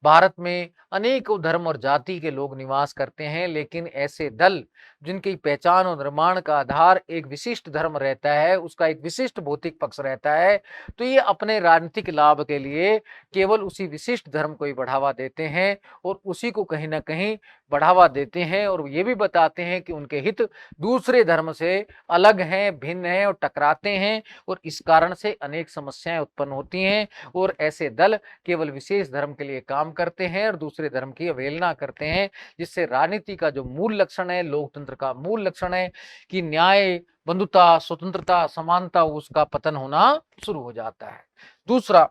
भारत में अनेकों धर्म और जाति के लोग निवास करते हैं, लेकिन ऐसे दल जिनकी पहचान और निर्माण का आधार एक विशिष्ट धर्म रहता है, उसका एक विशिष्ट भौतिक पक्ष रहता है, तो ये अपने राजनीतिक लाभ के लिए केवल उसी विशिष्ट धर्म को ही बढ़ावा देते हैं और उसी को कहीं ना कहीं बढ़ावा देते हैं, और ये भी बताते हैं कि उनके हित दूसरे धर्म से अलग हैं, भिन्न हैं और टकराते हैं, और इस कारण से अनेक समस्याएं उत्पन्न होती हैं। और ऐसे दल केवल विशेष धर्म के लिए काम करते हैं और दूसरे धर्म की अवहेलना करते हैं, जिससे राजनीति का जो मूल लक्षण है, लोकतंत्र का मूल लक्षण है कि न्याय, बंधुता, स्वतंत्रता, समानता, उसका पतन होना शुरू हो जाता है। दूसरा,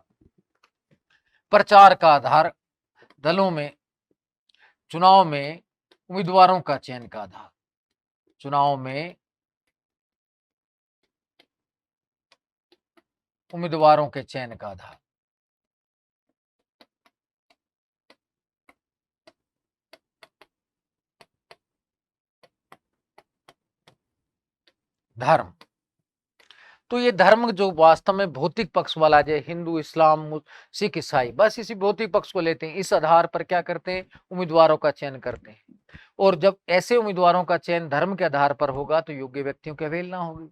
प्रचार का आधार दलों में, चुनाव में उम्मीदवारों का चयन का आधार, चुनाव में उम्मीदवारों के चयन का आधार धर्म। तो ये धर्म जो वास्तव में भौतिक पक्ष वाला, जैसे हिंदू, इस्लाम, सिख, ईसाई, बस इसी भौतिक पक्ष को लेते हैं। इस आधार पर क्या करते हैं, उम्मीदवारों का चयन करते हैं। और जब ऐसे उम्मीदवारों का चयन धर्म के आधार पर होगा तो योग्य व्यक्तियों की अवहेलना होगी।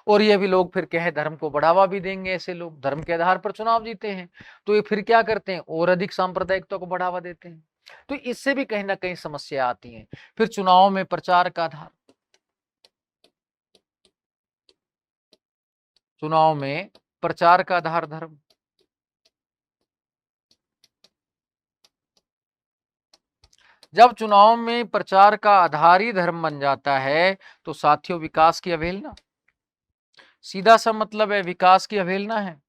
और ये भी लोग फिर कहे धर्म को बढ़ावा भी देंगे, ऐसे लोग धर्म के आधार पर चुनाव जीते हैं तो ये फिर क्या करते हैं, और अधिक सांप्रदायिकता को बढ़ावा देते हैं। तो इससे भी कहीं ना कहीं समस्या आती है। फिर चुनाव में प्रचार का आधार, चुनाव में प्रचार का आधार धर्म। जब चुनाव में प्रचार का आधार ही धर्म बन जाता है तो साथियों विकास की अवहेलना, सीधा सा मतलब है विकास की अवहेलना है।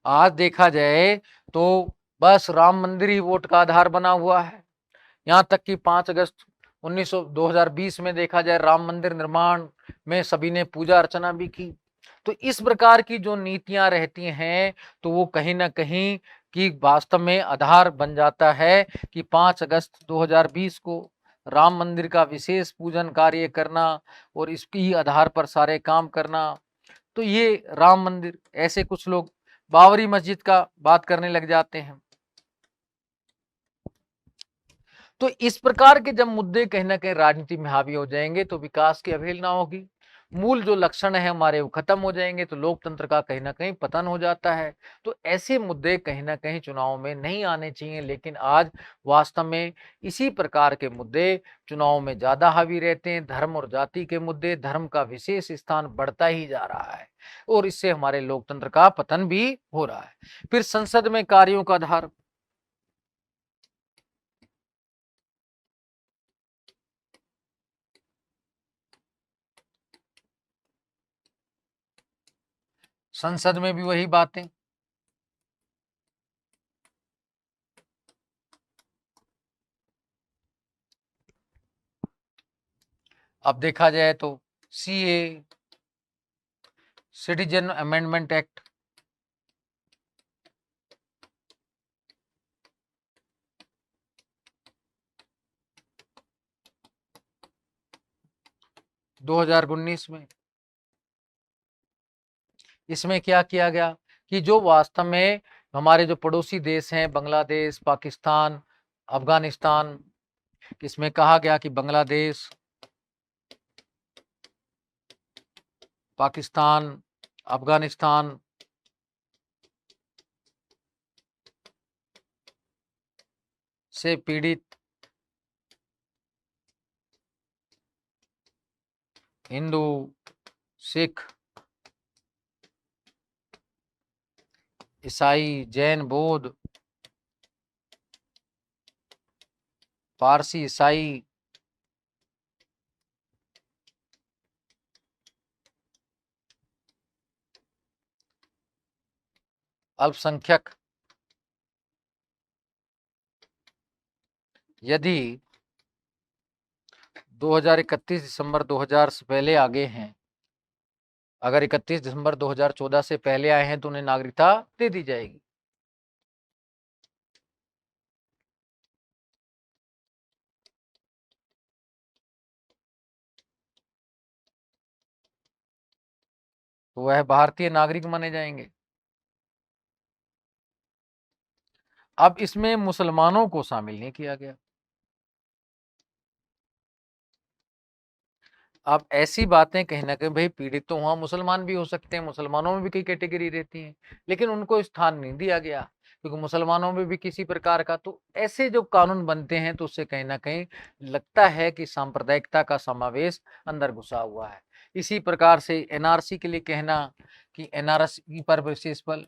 आज देखा जाए तो बस राम मंदिर ही वोट का आधार बना हुआ है। यहां तक कि 5 अगस्त 2020 में देखा जाए राम मंदिर निर्माण में सभी ने पूजा अर्चना भी की। तो इस प्रकार की जो नीतियां रहती हैं तो वो कहीं ना कहीं की वास्तव में आधार बन जाता है कि 5 अगस्त 2020 को राम मंदिर का विशेष पूजन कार्य करना और इसकी आधार पर सारे काम करना। तो ये राम मंदिर, ऐसे कुछ लोग बाबरी मस्जिद का बात करने लग जाते हैं। तो इस प्रकार के जब मुद्दे कहीं ना कहीं राजनीति में हावी हो जाएंगे तो विकास की अवहेलना होगी, मूल जो लक्षण है हमारे वो खत्म हो जाएंगे, तो लोकतंत्र का कहीं ना कहीं पतन हो जाता है। तो ऐसे मुद्दे कहीं ना कहीं चुनाव में नहीं आने चाहिए, लेकिन आज वास्तव में इसी प्रकार के मुद्दे चुनाव में ज्यादा हावी रहते हैं। धर्म और जाति के मुद्दे, धर्म का विशेष स्थान बढ़ता ही जा रहा है और इससे हमारे लोकतंत्र का पतन भी हो रहा है। फिर संसद में कार्यों का आधार, संसद में भी वही बातें। अब देखा जाए तो सीए, सिटीजन अमेंडमेंट एक्ट, दो 2019 में, इसमें क्या किया गया कि जो वास्तव में हमारे जो पड़ोसी देश हैं, बांग्लादेश, पाकिस्तान, अफगानिस्तान, इसमें कहा गया कि बांग्लादेश, पाकिस्तान, अफगानिस्तान से पीड़ित हिंदू, सिख, ईसाई, जैन, बौद्ध, पारसी, ईसाई, अल्पसंख्यक यदि 2031 दिसंबर 2000 से पहले आगे हैं, अगर 31 दिसंबर 2014 से पहले आए हैं तो उन्हें नागरिकता दे दी जाएगी। तो वह भारतीय नागरिक माने जाएंगे। अब इसमें मुसलमानों को शामिल नहीं किया गया। अब ऐसी बातें कहीं ना कहीं, भाई पीड़ित तो वहां मुसलमान भी हो सकते हैं, मुसलमानों में भी कई कैटेगरी रहती है, लेकिन उनको स्थान नहीं दिया गया क्योंकि मुसलमानों में भी किसी प्रकार का, तो ऐसे जो कानून बनते हैं तो उससे कहीं ना कहीं लगता है कि सांप्रदायिकता का समावेश अंदर घुसा हुआ है। इसी प्रकार से एनआरसी के लिए कहना कि एनआरसी पर विशेष बल,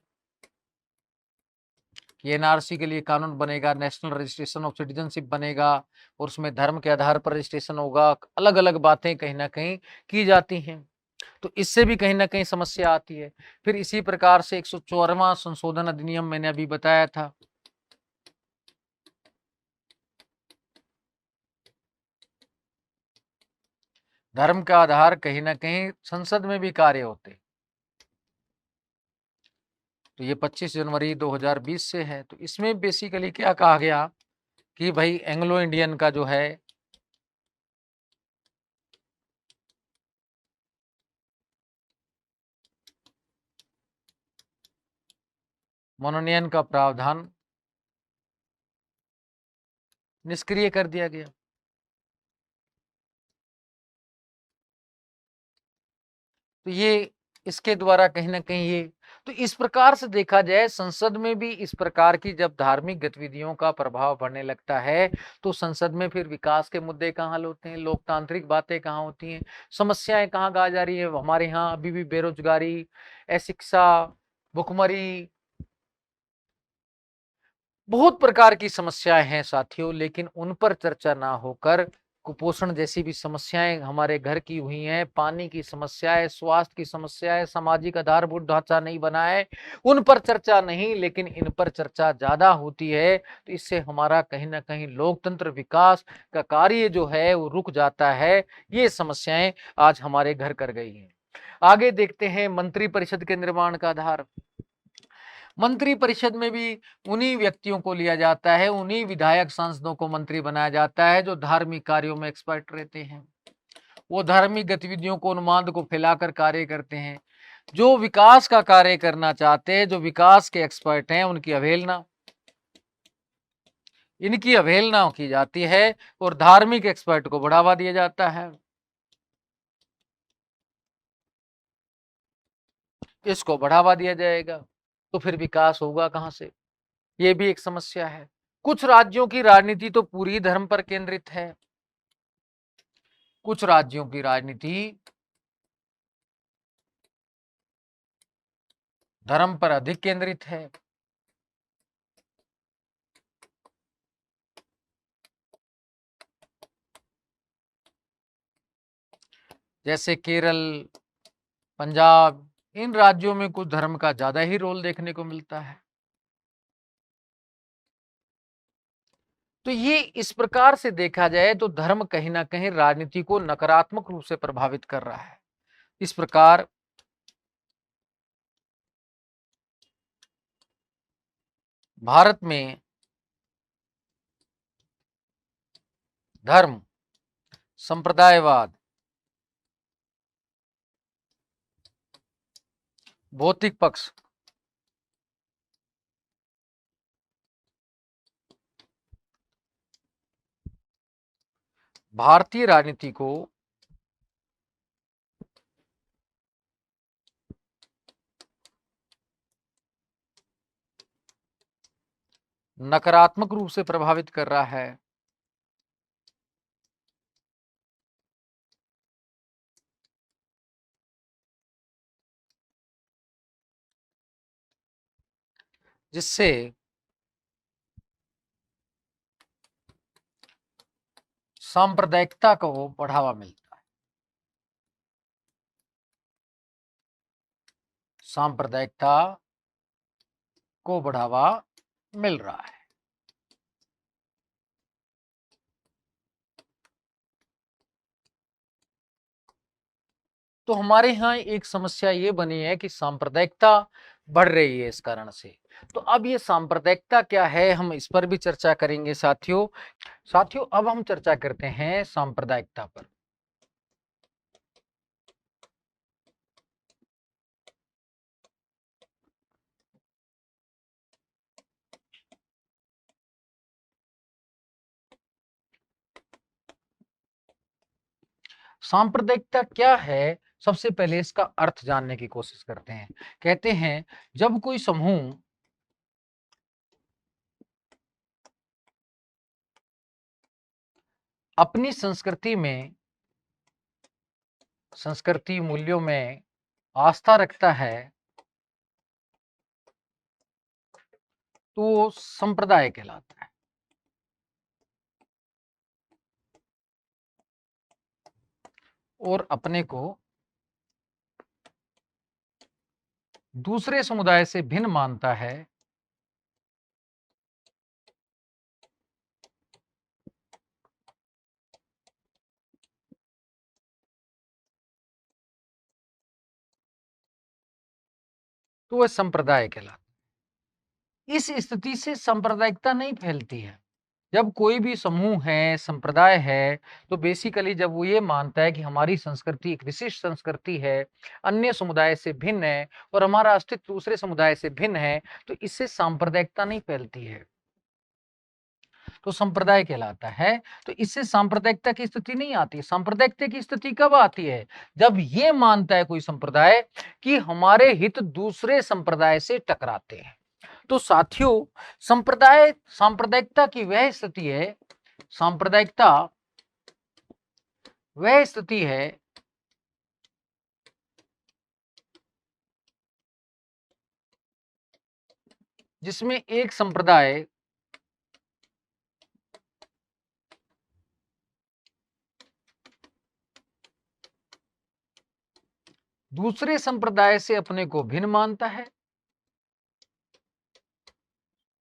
कि एनआरसी के लिए कानून बनेगा, नेशनल रजिस्ट्रेशन ऑफ सिटीजनशिप बनेगा और उसमें धर्म के आधार पर रजिस्ट्रेशन होगा, अलग अलग बातें कहीं ना कहीं की जाती हैं। तो इससे भी कहीं ना कहीं समस्या आती है। फिर इसी प्रकार से 104वां संशोधन अधिनियम मैंने अभी बताया था, धर्म का आधार कहीं ना कहीं संसद में भी कार्य होते। तो ये 25 जनवरी 2020 से है। तो इसमें बेसिकली क्या कहा गया कि भाई एंग्लो इंडियन का जो है मनोनयन का प्रावधान निष्क्रिय कर दिया गया। तो ये इसके द्वारा कहीं न कहीं ये, तो इस प्रकार से देखा जाए संसद में भी इस प्रकार की जब धार्मिक गतिविधियों का प्रभाव बढ़ने लगता है, तो संसद में फिर विकास के मुद्दे कहाँ हल होते हैं, लोकतांत्रिक बातें कहाँ होती हैं, समस्याएँ कहाँ गा जा रही है। हमारे यहाँ अभी भी बेरोजगारी, अशिक्षा, भुखमरी, बहुत प्रकार की समस्याएं हैं साथियों, लेकिन उन पर चर्चा ना होकर कुपोषण जैसी भी समस्याएं हमारे घर की हुई हैं, पानी की समस्याएं, स्वास्थ्य की समस्याएं, सामाजिक आधारभूत ढांचा नहीं बना है, उन पर चर्चा नहीं, लेकिन इन पर चर्चा ज्यादा होती है। तो इससे हमारा कहीं ना कहीं लोकतंत्र विकास का कार्य जो है वो रुक जाता है। ये समस्याएं आज हमारे घर कर गई हैं। आगे देखते हैं मंत्री परिषद के निर्माण का आधार। मंत्री परिषद में भी उन्हीं व्यक्तियों को लिया जाता है, उन्हीं विधायक सांसदों को मंत्री बनाया जाता है जो धार्मिक कार्यों में एक्सपर्ट रहते हैं। वो धार्मिक गतिविधियों को उन्माद को फैलाकर कार्य करते हैं। जो विकास का कार्य करना चाहते हैं, जो विकास के एक्सपर्ट हैं, इनकी अवहेलना की जाती है और धार्मिक एक्सपर्ट को बढ़ावा दिया जाता है। इसको बढ़ावा दिया जाएगा तो फिर विकास होगा कहां से? ये भी एक समस्या है। कुछ राज्यों की राजनीति तो पूरी धर्म पर केंद्रित है, कुछ राज्यों की राजनीति धर्म पर अधिक केंद्रित है। जैसे केरल, पंजाब, इन राज्यों में कुछ धर्म का ज्यादा ही रोल देखने को मिलता है। तो ये इस प्रकार से देखा जाए तो धर्म कहीं ना कहीं राजनीति को नकारात्मक रूप से प्रभावित कर रहा है। इस प्रकार भारत में धर्म, संप्रदायवाद, भौतिक पक्ष, भारतीय राजनीति को नकारात्मक रूप से प्रभावित कर रहा है। जिससे सांप्रदायिकता को बढ़ावा मिलता है। सांप्रदायिकता को बढ़ावा मिल रहा है। तो हमारे यहाँ एक समस्या ये बनी है कि सांप्रदायिकता बढ़ रही है इस कारण से। तो अब ये सांप्रदायिकता क्या है, हम इस पर भी चर्चा करेंगे साथियों। साथियों अब हम चर्चा करते हैं सांप्रदायिकता पर। सांप्रदायिकता क्या है, सबसे पहले इसका अर्थ जानने की कोशिश करते हैं। कहते हैं जब कोई समूह अपनी संस्कृति मूल्यों में आस्था रखता है तो वो संप्रदाय कहलाता है। और अपने को दूसरे समुदाय से भिन्न मानता है तो वह संप्रदाय कहलाता है। इस स्थिति से सांप्रदायिकता नहीं फैलती है, जब कोई भी समूह है, संप्रदाय है, तो बेसिकली जब वो ये मानता है कि हमारी संस्कृति एक विशिष्ट संस्कृति है, अन्य समुदाय से भिन्न है और हमारा अस्तित्व दूसरे समुदाय से भिन्न है, तो इससे सांप्रदायिकता नहीं फैलती है, तो संप्रदाय कहलाता है। तो इससे सांप्रदायिकता की स्थिति नहीं आती। सांप्रदायिकता की स्थिति कब आती है? जब ये मानता है कोई संप्रदाय कि हमारे हित दूसरे संप्रदाय से टकराते हैं। तो साथियों, सांप्रदायिकता की वह स्थिति है, सांप्रदायिकता वह स्थिति है जिसमें एक संप्रदाय दूसरे संप्रदाय से अपने को भिन्न मानता है,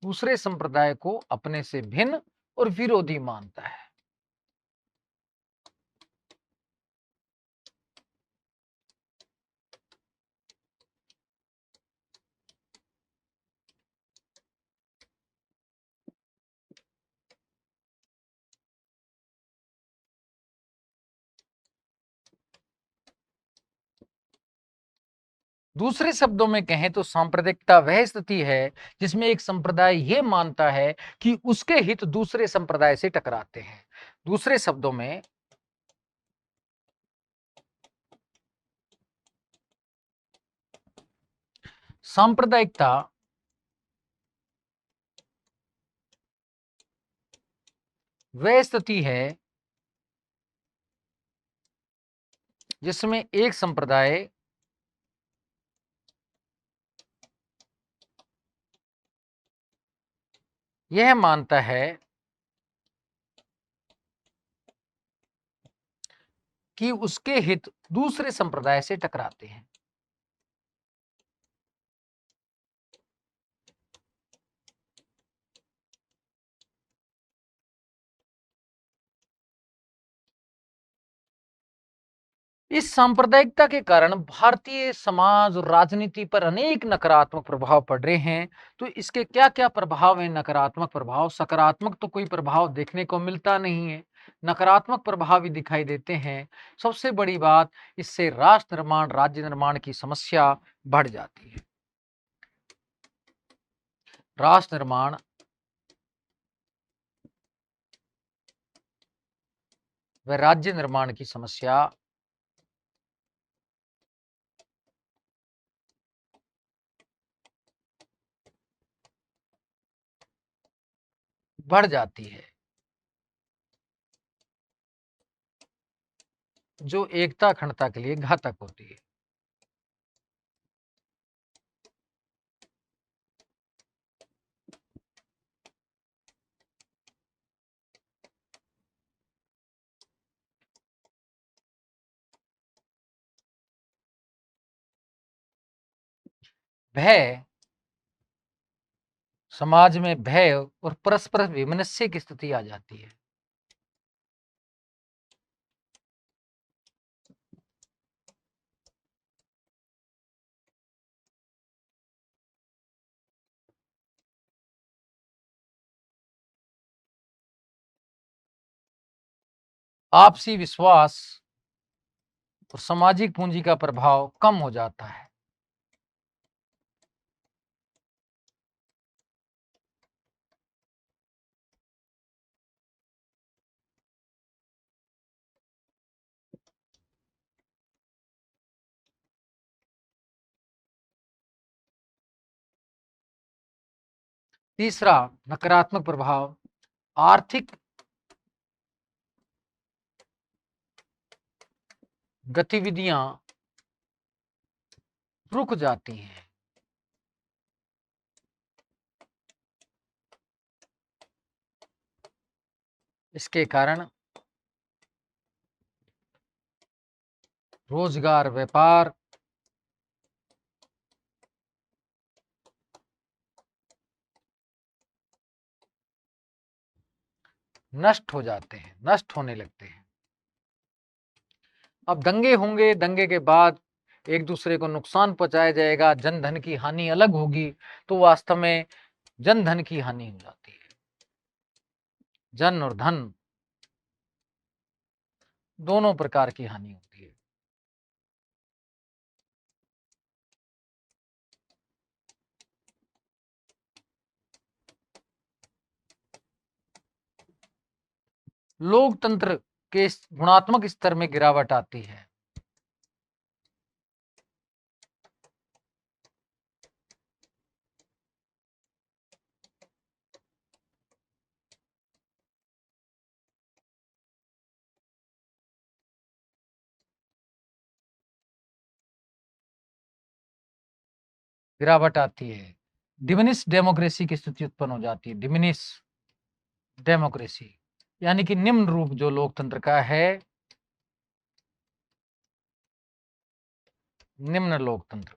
दूसरे संप्रदाय को अपने से भिन्न और विरोधी मानता है। दूसरे शब्दों में कहें तो सांप्रदायिकता वह स्थिति है जिसमें एक संप्रदाय यह मानता है कि उसके हित दूसरे संप्रदाय से टकराते हैं। दूसरे शब्दों में सांप्रदायिकता वह स्थिति है जिसमें एक संप्रदाय यह मानता है कि उसके हित दूसरे संप्रदाय से टकराते हैं। इस सांप्रदायिकता के कारण भारतीय समाज और राजनीति पर अनेक नकारात्मक प्रभाव पड़ रहे हैं। तो इसके क्या क्या प्रभाव हैं? नकारात्मक प्रभाव, सकारात्मक तो कोई प्रभाव देखने को मिलता नहीं है, नकारात्मक प्रभाव भी दिखाई देते हैं। सबसे बड़ी बात, इससे राष्ट्र निर्माण, राज्य निर्माण की समस्या बढ़ जाती है। राष्ट्र निर्माण व राज्य निर्माण की समस्या बढ़ जाती है, जो एकता अखंडता के लिए घातक होती है। भय, समाज में भय और परस्पर विमनस्य की स्थिति आ जाती है। आपसी विश्वास और सामाजिक पूंजी का प्रभाव कम हो जाता है। तीसरा नकारात्मक प्रभाव, आर्थिक गतिविधियां रुक जाती हैं। इसके कारण रोजगार, व्यापार नष्ट हो जाते हैं, नष्ट होने लगते हैं। अब दंगे होंगे, दंगे के बाद एक दूसरे को नुकसान पहुंचाया जाएगा, जन धन की हानि अलग होगी, तो वास्तव में जन धन की हानि हो जाती है। जन और धन दोनों प्रकार की हानि होती है। लोकतंत्र के गुणात्मक स्तर में गिरावट आती है। गिरावट आती है। डिमिनिश डेमोक्रेसी की स्थिति उत्पन्न हो जाती है। डिमिनिश डेमोक्रेसी यानी कि निम्न रूप जो लोकतंत्र का है, निम्न लोकतंत्र।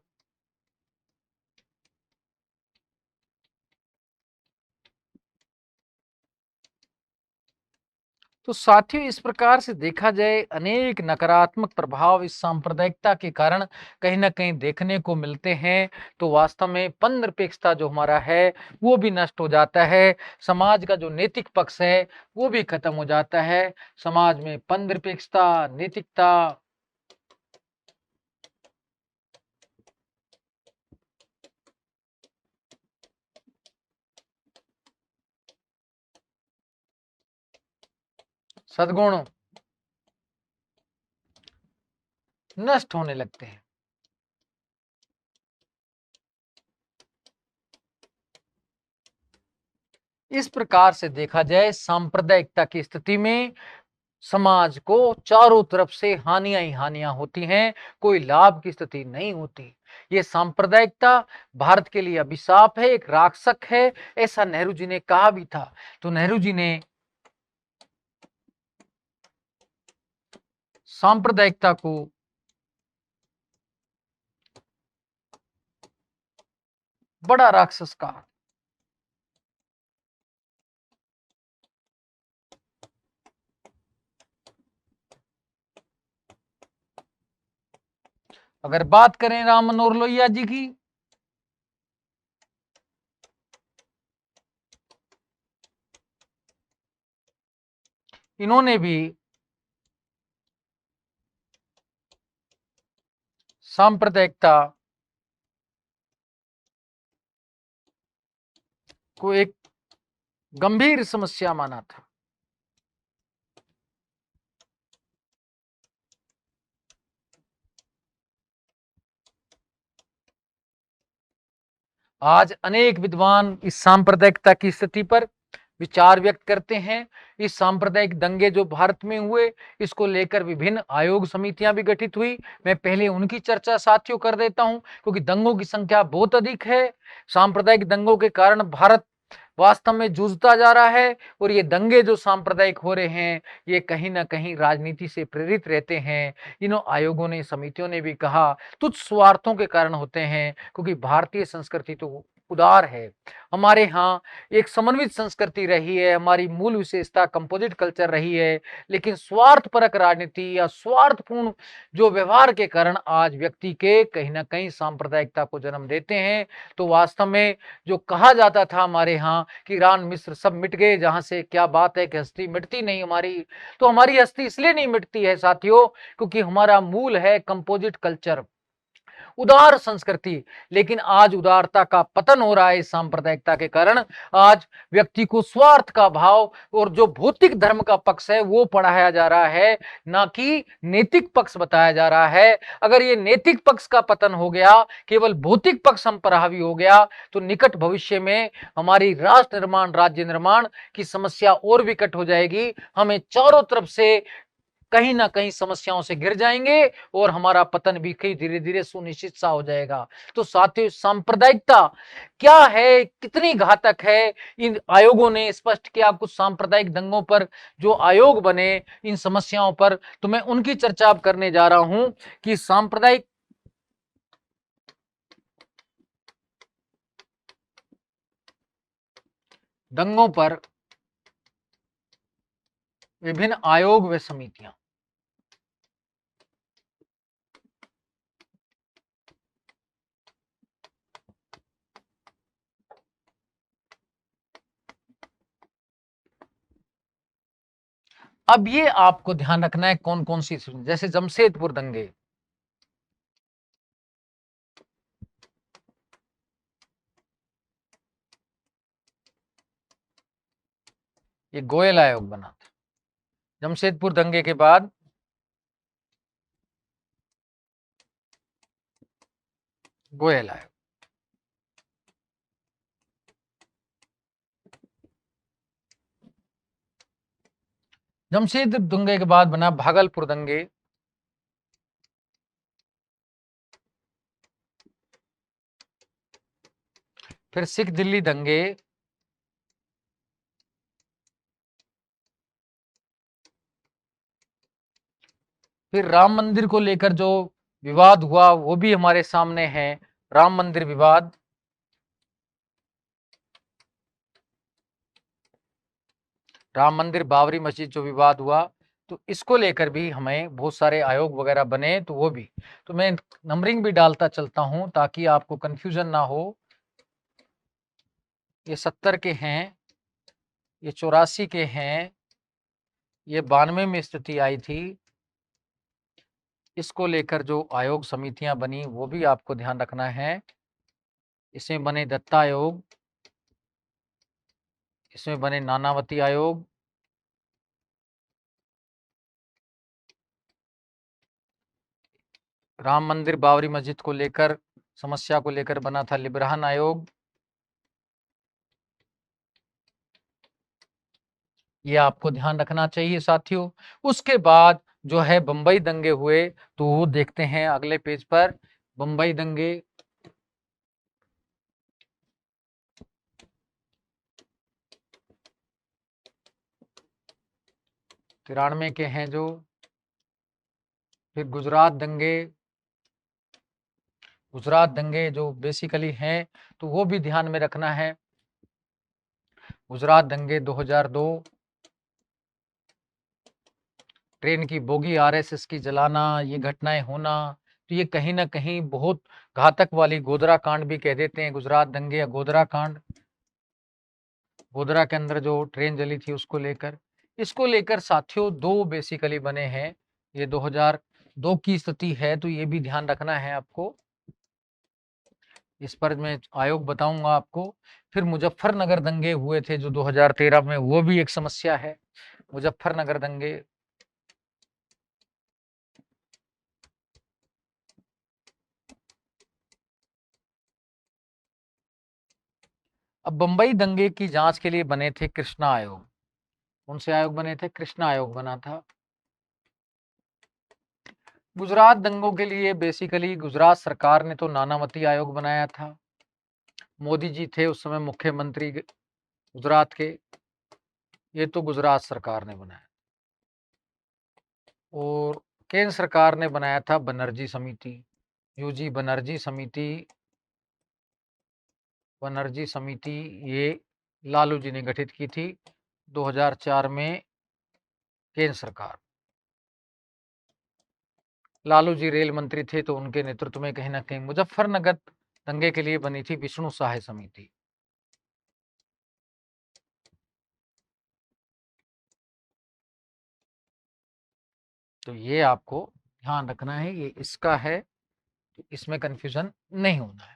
तो साथियों, इस प्रकार से देखा जाए अनेक नकारात्मक प्रभाव इस सांप्रदायिकता के कारण कहीं ना कहीं देखने को मिलते हैं। तो वास्तव में पन-निरपेक्षता जो हमारा है वो भी नष्ट हो जाता है। समाज का जो नैतिक पक्ष है वो भी खत्म हो जाता है। समाज में पन-निरपेक्षता, नैतिकता, सद्गुण नष्ट होने लगते हैं। इस प्रकार से देखा जाए सांप्रदायिकता की स्थिति में समाज को चारों तरफ से हानियां ही हानियां होती हैं, कोई लाभ की स्थिति नहीं होती। ये सांप्रदायिकता भारत के लिए अभिशाप है, एक राक्षस है, ऐसा नेहरू जी ने कहा भी था। तो नेहरू जी ने सांप्रदायिकता को बड़ा राक्षस कहा। अगर बात करें राम मनोहर लोहिया जी की, इन्होंने भी सांप्रदायिकता को एक गंभीर समस्या माना था। आज अनेक विद्वान इस सांप्रदायिकता की स्थिति पर विचार व्यक्त करते हैं। इस सांप्रदायिक दंगे जो भारत में हुए, इसको लेकर विभिन्न आयोग समितियां भी गठित हुई। मैं पहले उनकी चर्चा साथियों कर देता हूं, क्योंकि दंगों की संख्या बहुत अधिक है। सांप्रदायिक दंगों के कारण भारत वास्तव में जूझता जा रहा है, और ये दंगे जो सांप्रदायिक हो रहे हैं ये कहीं ना कहीं राजनीति से प्रेरित रहते हैं। इन आयोगों ने, समितियों ने भी कहा तुच्छ स्वार्थों के कारण होते हैं, क्योंकि भारतीय संस्कृति तो उदार है। हमारे यहाँ एक समन्वित संस्कृति रही है, हमारी मूल विशेषता कंपोजिट कल्चर रही है, लेकिन स्वार्थपरक राजनीति या स्वार्थपूर्ण जो व्यवहार के कारण आज व्यक्ति के कहीं ना कहीं सांप्रदायिकता को जन्म देते हैं। तो वास्तव में जो कहा जाता था हमारे यहाँ कि ईरान मिस्र सब मिट गए, जहां से क्या बात है कि हस्ती मिटती नहीं हमारी। तो हमारी हस्ती इसलिए नहीं मिटती है साथियों, क्योंकि हमारा मूल है कंपोजिट कल्चर, उदार संस्कृति। लेकिन आज उदारता का पतन हो रहा है इस सांप्रदायिकता के कारण। आज व्यक्ति को स्वार्थ का भाव और जो भौतिक धर्म का पक्ष है वो पढ़ाया जा रहा है, ना कि नैतिक पक्ष बताया जा रहा है। अगर ये नैतिक पक्ष का पतन हो गया, केवल भौतिक पक्ष हम पर हावी हो गया, तो निकट भविष्य में हमारी राष्ट्र निर्माण, राज्य निर्माण की समस्या और विकट हो जाएगी। हमें चारों तरफ से कहीं ना कहीं समस्याओं से घिर जाएंगे, और हमारा पतन भी कहीं धीरे धीरे सुनिश्चित सा हो जाएगा। तो साथियों, सांप्रदायिकता क्या है, कितनी घातक है, इन आयोगों ने स्पष्ट किया। कुछ सांप्रदायिक दंगों पर जो आयोग बने, इन समस्याओं पर, तो मैं उनकी चर्चा अब करने जा रहा हूं कि सांप्रदायिक दंगों पर विभिन्न आयोग व समितियां। अब ये आपको ध्यान रखना है कौन कौन सी, जैसे जमशेदपुर दंगे, ये गोयल आयोग बना था। जमशेदपुर दंगे के बाद गोयल आयोग। जमशेदपुर दंगे के बाद बना भागलपुर दंगे, फिर सिख दिल्ली दंगे, फिर राम मंदिर को लेकर जो विवाद हुआ वो भी हमारे सामने है, राम मंदिर विवाद। राम मंदिर बाबरी मस्जिद जो विवाद हुआ, तो इसको लेकर भी हमें बहुत सारे आयोग वगैरह बने, तो वो भी, तो मैं नंबरिंग भी डालता चलता हूं ताकि आपको कंफ्यूजन ना हो। ये 70 के हैं, ये 84 के हैं, ये 92 में स्थिति आई थी। इसको लेकर जो आयोग समितियां बनी वो भी आपको ध्यान रखना है। इसमें बने दत्ता आयोग, इसमें बने नानावती आयोग, राम मंदिर बाबरी मस्जिद को लेकर समस्या को लेकर बना था लिब्राहन आयोग। ये आपको ध्यान रखना चाहिए साथियों। उसके बाद जो है बंबई दंगे हुए, तो वो देखते हैं अगले पेज पर। बंबई दंगे, तिरानवे के हैं जो, फिर गुजरात दंगे, गुजरात दंगे जो बेसिकली हैं, तो वो भी ध्यान में रखना है। गुजरात दंगे 2002, ट्रेन की बोगी आरएसएस की जलाना, ये घटनाएं होना, तो ये कहीं ना कहीं बहुत घातक वाली, गोधरा कांड भी कह देते हैं गुजरात दंगे या गोधरा कांड, गोधरा के अंदर जो ट्रेन जली थी उसको लेकर। इसको लेकर साथियों दो बेसिकली बने हैं, ये 2002 की स्थिति है, तो ये भी ध्यान रखना है आपको। इस पर मैं आयोग बताऊंगा आपको। फिर मुजफ्फरनगर दंगे हुए थे जो 2013 में, वो भी एक समस्या है, मुजफ्फरनगर दंगे। अब बंबई दंगे की जांच के लिए बने थे कृष्णा आयोग। कौन से आयोग बने थे? कृष्णा आयोग बना था। गुजरात दंगों के लिए बेसिकली गुजरात सरकार ने तो नानावती आयोग बनाया था। मोदी जी थे उस समय मुख्यमंत्री गुजरात के, ये तो गुजरात सरकार ने बनाया। और केंद्र सरकार ने बनाया था बनर्जी समिति, यूजी बनर्जी समिति, बनर्जी समिति ये लालू जी ने गठित की थी 2004 में, केंद्र सरकार। लालू जी रेल मंत्री थे, तो उनके नेतृत्व में कहीं ना कहीं मुजफ्फरनगर दंगे के लिए बनी थी विष्णु सहाय समिति। तो ये आपको ध्यान रखना है, ये इसका है, इसमें कंफ्यूजन नहीं होना है।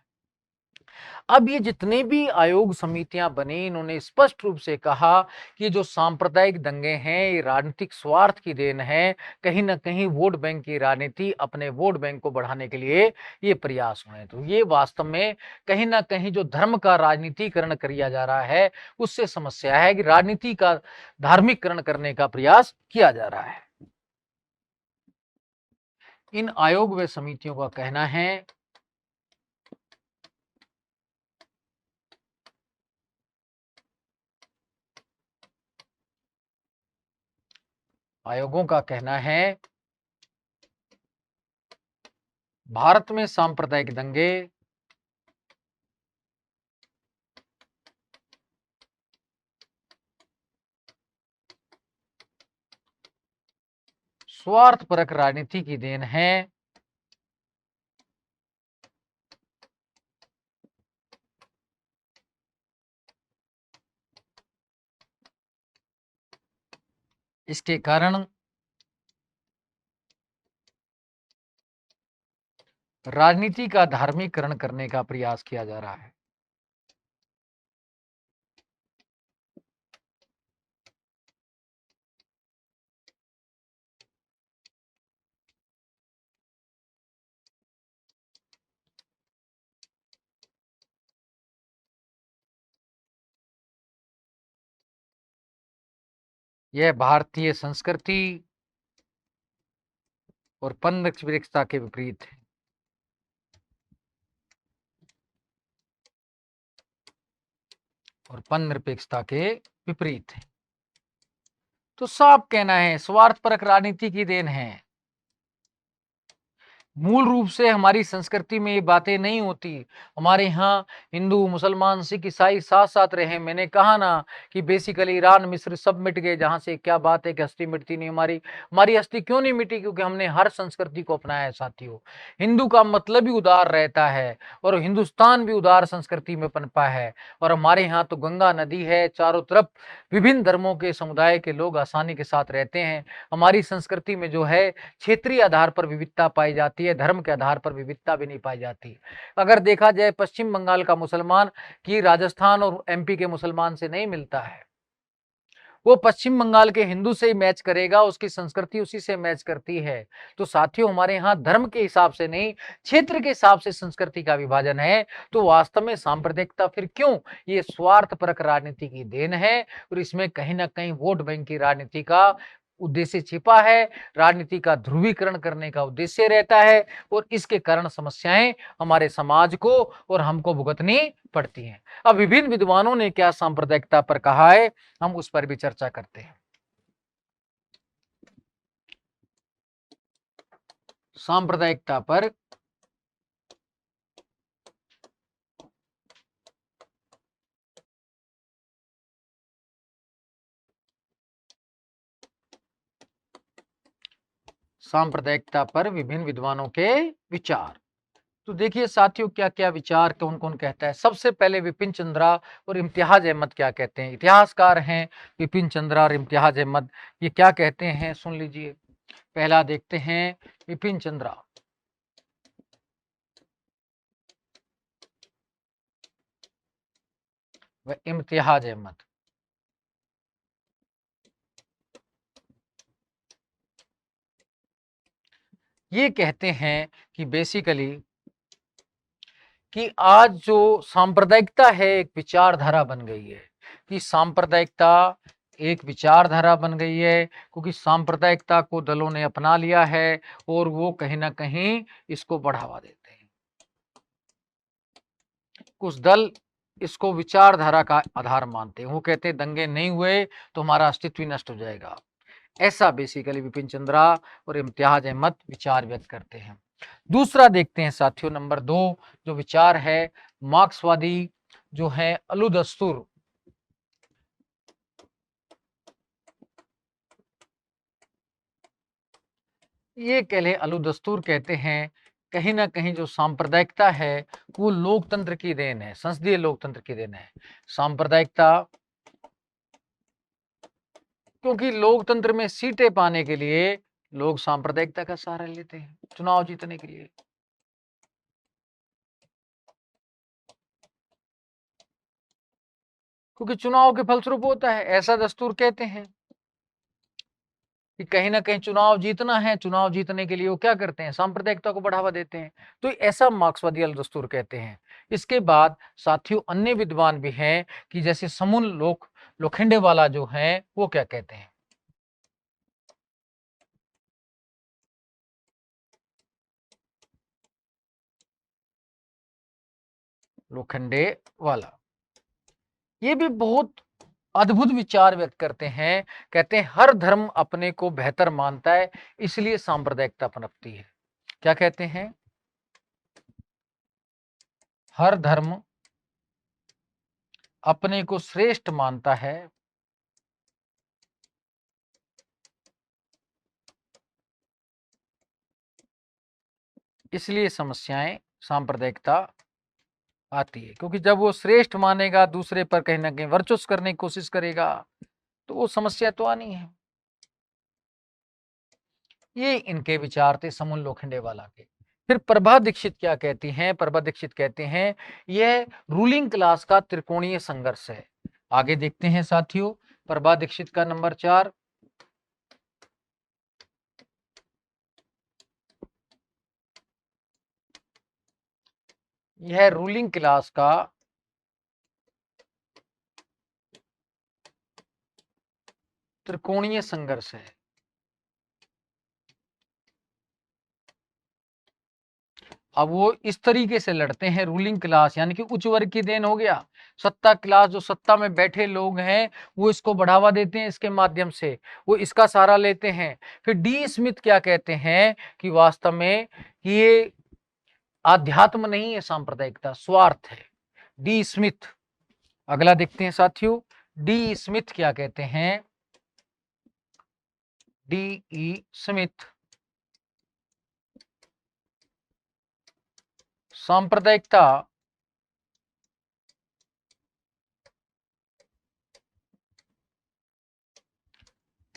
अब ये जितने भी आयोग समितियां बनी, इन्होंने स्पष्ट रूप से कहा कि जो सांप्रदायिक दंगे हैं ये राजनीतिक स्वार्थ की देन है, कहीं ना कहीं वोट बैंक की राजनीति, अपने वोट बैंक को बढ़ाने के लिए ये प्रयास हुए। तो ये वास्तव में कहीं ना कहीं जो धर्म का राजनीतिकरण किया जा रहा है, उससे समस्या है कि राजनीति का धार्मिककरण करने का प्रयास किया जा रहा है। इन आयोग व समितियों का कहना है आयोगों का कहना है भारत में सांप्रदायिक दंगे स्वार्थपरक राजनीति की देन है। इसके कारण राजनीति का धार्मिकरण करने का प्रयास किया जा रहा है। यह भारतीय संस्कृति और पंथनिरपेक्षता के विपरीत है। और पंथनिरपेक्षता के विपरीत है। तो साफ कहना है स्वार्थपरक राजनीति की देन है। मूल रूप से हमारी संस्कृति में ये बातें नहीं होती। हमारे यहाँ हिंदू, मुसलमान, सिख, ईसाई साथ साथ रहे। मैंने कहा ना कि बेसिकली ईरान, मिस्र सब मिट गए, जहां से क्या बात है कि हस्ती मिटती नहीं। हमारी हस्ती क्यों नहीं मिटी? क्योंकि हमने हर संस्कृति को अपनाया है साथियों। हिंदू का मतलब भी उदार रहता है और हिंदुस्तान भी उदार संस्कृति में पनपा है। और हमारे यहाँ तो गंगा नदी है, चारों तरफ विभिन्न धर्मों के समुदाय के लोग आसानी के साथ रहते हैं। हमारी संस्कृति में जो है क्षेत्रीय आधार पर विविधता पाई जाती है, धर्म के आधार पर विविधता भी नहीं पाई जाती। अगर देखा जाए पश्चिम बंगाल का मुसलमान कि राजस्थान और एमपी के मुसलमान से नहीं मिलता है। वो पश्चिम बंगाल के हिंदू से ही मैच करेगा, उसकी संस्कृति उसी से मैच करती है। तो साथियों हमारे यहाँ धर्म के हिसाब से नहीं, क्षेत्र के हिसाब से संस्कृति का विभाजन है। तो वास्तव में सांप्रदायिकता फिर क्यों? ये स्वार्थपरक राजनीति की देन है और इसमें कहीं ना कहीं वोट बैंक की राजनीति का उद्देश्य छिपा है। राजनीति का ध्रुवीकरण करने का उद्देश्य रहता है और इसके कारण समस्याएं हमारे समाज को और हमको भुगतनी पड़ती हैं। अब विभिन्न विद्वानों ने क्या सांप्रदायिकता पर कहा है, हम उस पर भी चर्चा करते हैं। सांप्रदायिकता पर विभिन्न विद्वानों के विचार। तो देखिए साथियों क्या क्या विचार कौन कौन कहता है। सबसे पहले विपिन चंद्रा और इम्तियाज अहमद क्या कहते हैं। इतिहासकार हैं विपिन चंद्रा और इम्तियाज अहमद, ये क्या कहते हैं सुन लीजिए। पहला देखते हैं विपिन चंद्रा। व इम्तियाज अहमद ये कहते हैं कि बेसिकली कि आज जो सांप्रदायिकता है एक विचारधारा बन गई है। कि सांप्रदायिकता एक विचारधारा बन गई है क्योंकि सांप्रदायिकता को दलों ने अपना लिया है और वो कहीं ना कहीं इसको बढ़ावा देते हैं। कुछ दल इसको विचारधारा का आधार मानते हैं। वो कहते हैं दंगे नहीं हुए तो हमारा अस्तित्व ही नष्ट हो जाएगा। ऐसा बेसिकली विपिन चंद्रा और इम्तियाज अहमद विचार व्यक्त करते हैं। दूसरा देखते हैं साथियों नंबर 2 जो विचार है मार्क्सवादी जो है अलू दस्तूर। ये कह ले अलू दस्तूर कहते हैं कहीं ना कहीं जो सांप्रदायिकता है वो लोकतंत्र की देन है, संसदीय लोकतंत्र की देन है। सांप्रदायिकता क्योंकि लोकतंत्र में सीटें पाने के लिए लोग सांप्रदायिकता का सहारा लेते हैं चुनाव जीतने के लिए। क्योंकि चुनाव के फलस्वरूप होता है, ऐसा दस्तूर कहते हैं कि कहीं ना कहीं चुनाव जीतना है, चुनाव जीतने के लिए वो क्या करते हैं सांप्रदायिकता को बढ़ावा देते हैं। तो ऐसा मार्क्सवादी दस्तूर कहते हैं। इसके बाद साथियों अन्य विद्वान भी हैं कि जैसे समून लोखंडे वाला जो है वो क्या कहते हैं। लोखंडे वाला ये भी बहुत अद्भुत विचार व्यक्त करते हैं। कहते हैं हर धर्म अपने को बेहतर मानता है इसलिए सांप्रदायिकता पनपती है। क्या कहते हैं? हर धर्म अपने को श्रेष्ठ मानता है इसलिए समस्याएं सांप्रदायिकता आती है। क्योंकि जब वो श्रेष्ठ मानेगा दूसरे पर कहीं ना कहीं वर्चस्व करने की कोशिश करेगा तो वो समस्या तो आनी है। ये इनके विचार थे समूल लोखंडेवाला के। फिर प्रभा दीक्षित क्या कहती हैं? प्रभा दीक्षित कहते हैं यह रूलिंग क्लास का त्रिकोणीय संघर्ष है। आगे देखते हैं साथियों, प्रभा दीक्षित का नंबर 4, यह रूलिंग क्लास का त्रिकोणीय संघर्ष है। अब वो इस तरीके से लड़ते हैं, रूलिंग क्लास यानी कि उच्च वर्ग की देन हो गया, सत्ता क्लास जो सत्ता में बैठे लोग हैं वो इसको बढ़ावा देते हैं, इसके माध्यम से वो इसका सहारा लेते हैं। फिर डी स्मिथ क्या कहते हैं कि वास्तव में ये आध्यात्म नहीं है, सांप्रदायिकता स्वार्थ है। डी स्मिथ, अगला देखते हैं साथियों, डी स्मिथ क्या कहते हैं? डी ई स्मिथ सांप्रदायिकता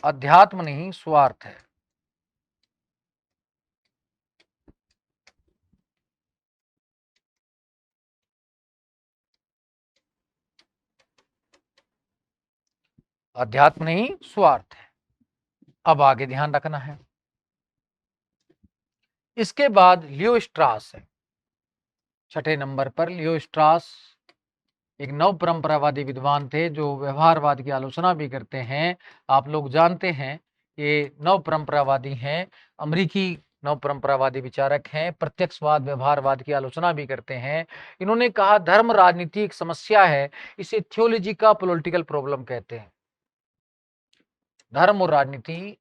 अध्यात्म नहीं स्वार्थ है। अध्यात्म नहीं स्वार्थ है। अब आगे ध्यान रखना है, इसके बाद लियो स्ट्रास है, छठे नंबर पर लियो स्ट्रास एक नव परंपरावादी विद्वान थे जो व्यवहारवाद की आलोचना भी करते हैं। आप लोग जानते हैं ये नव परंपरावादी हैं, अमेरिकी नव परंपरावादी विचारक हैं, प्रत्यक्षवाद व्यवहारवाद की आलोचना भी करते हैं। इन्होंने कहा धर्म राजनीति एक समस्या है, इसे थियोलॉजी का पॉलिटिकल प्रॉब्लम कहते हैं। धर्म और राजनीति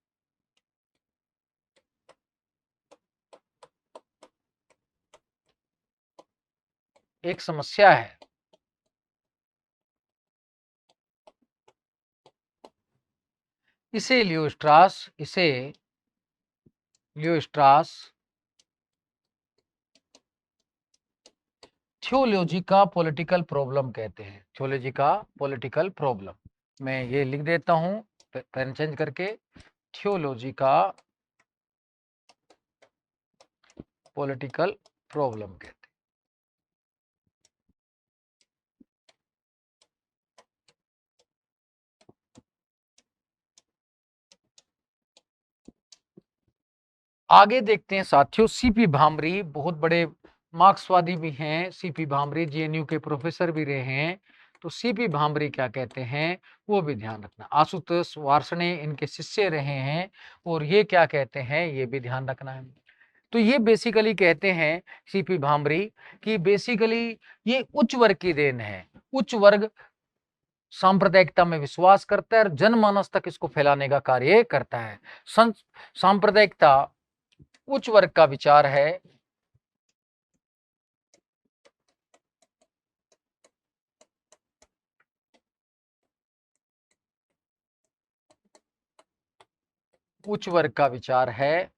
एक समस्या है, इसे लियो स्ट्रास थियोलॉजी का पॉलिटिकल प्रॉब्लम कहते हैं। थियोलॉजी का पॉलिटिकल प्रॉब्लम, मैं ये लिख देता हूं पेन चेंज करके, थियोलॉजी का पॉलिटिकल प्रॉब्लम कहते हैं। आगे देखते हैं साथियों, सीपी भामरी बहुत बड़े मार्क्सवादी भी हैं। सीपी भामरी जेएनयू के प्रोफेसर भी रहे हैं। तो सीपी भामरी क्या कहते हैं वो भी ध्यान रखना। आशुतोष वार्ष्णेय इनके शिष्य रहे हैं और ये क्या कहते हैं ये भी ध्यान रखना है। तो ये बेसिकली कहते हैं सीपी भामरी कि बेसिकली ये उच्च वर्ग की देन है। उच्च वर्ग सांप्रदायिकता में विश्वास करता है और जनमानस तक इसको फैलाने का कार्य करता है। सांप्रदायिकता उच्च वर्ग का विचार है, उच्च वर्ग का विचार है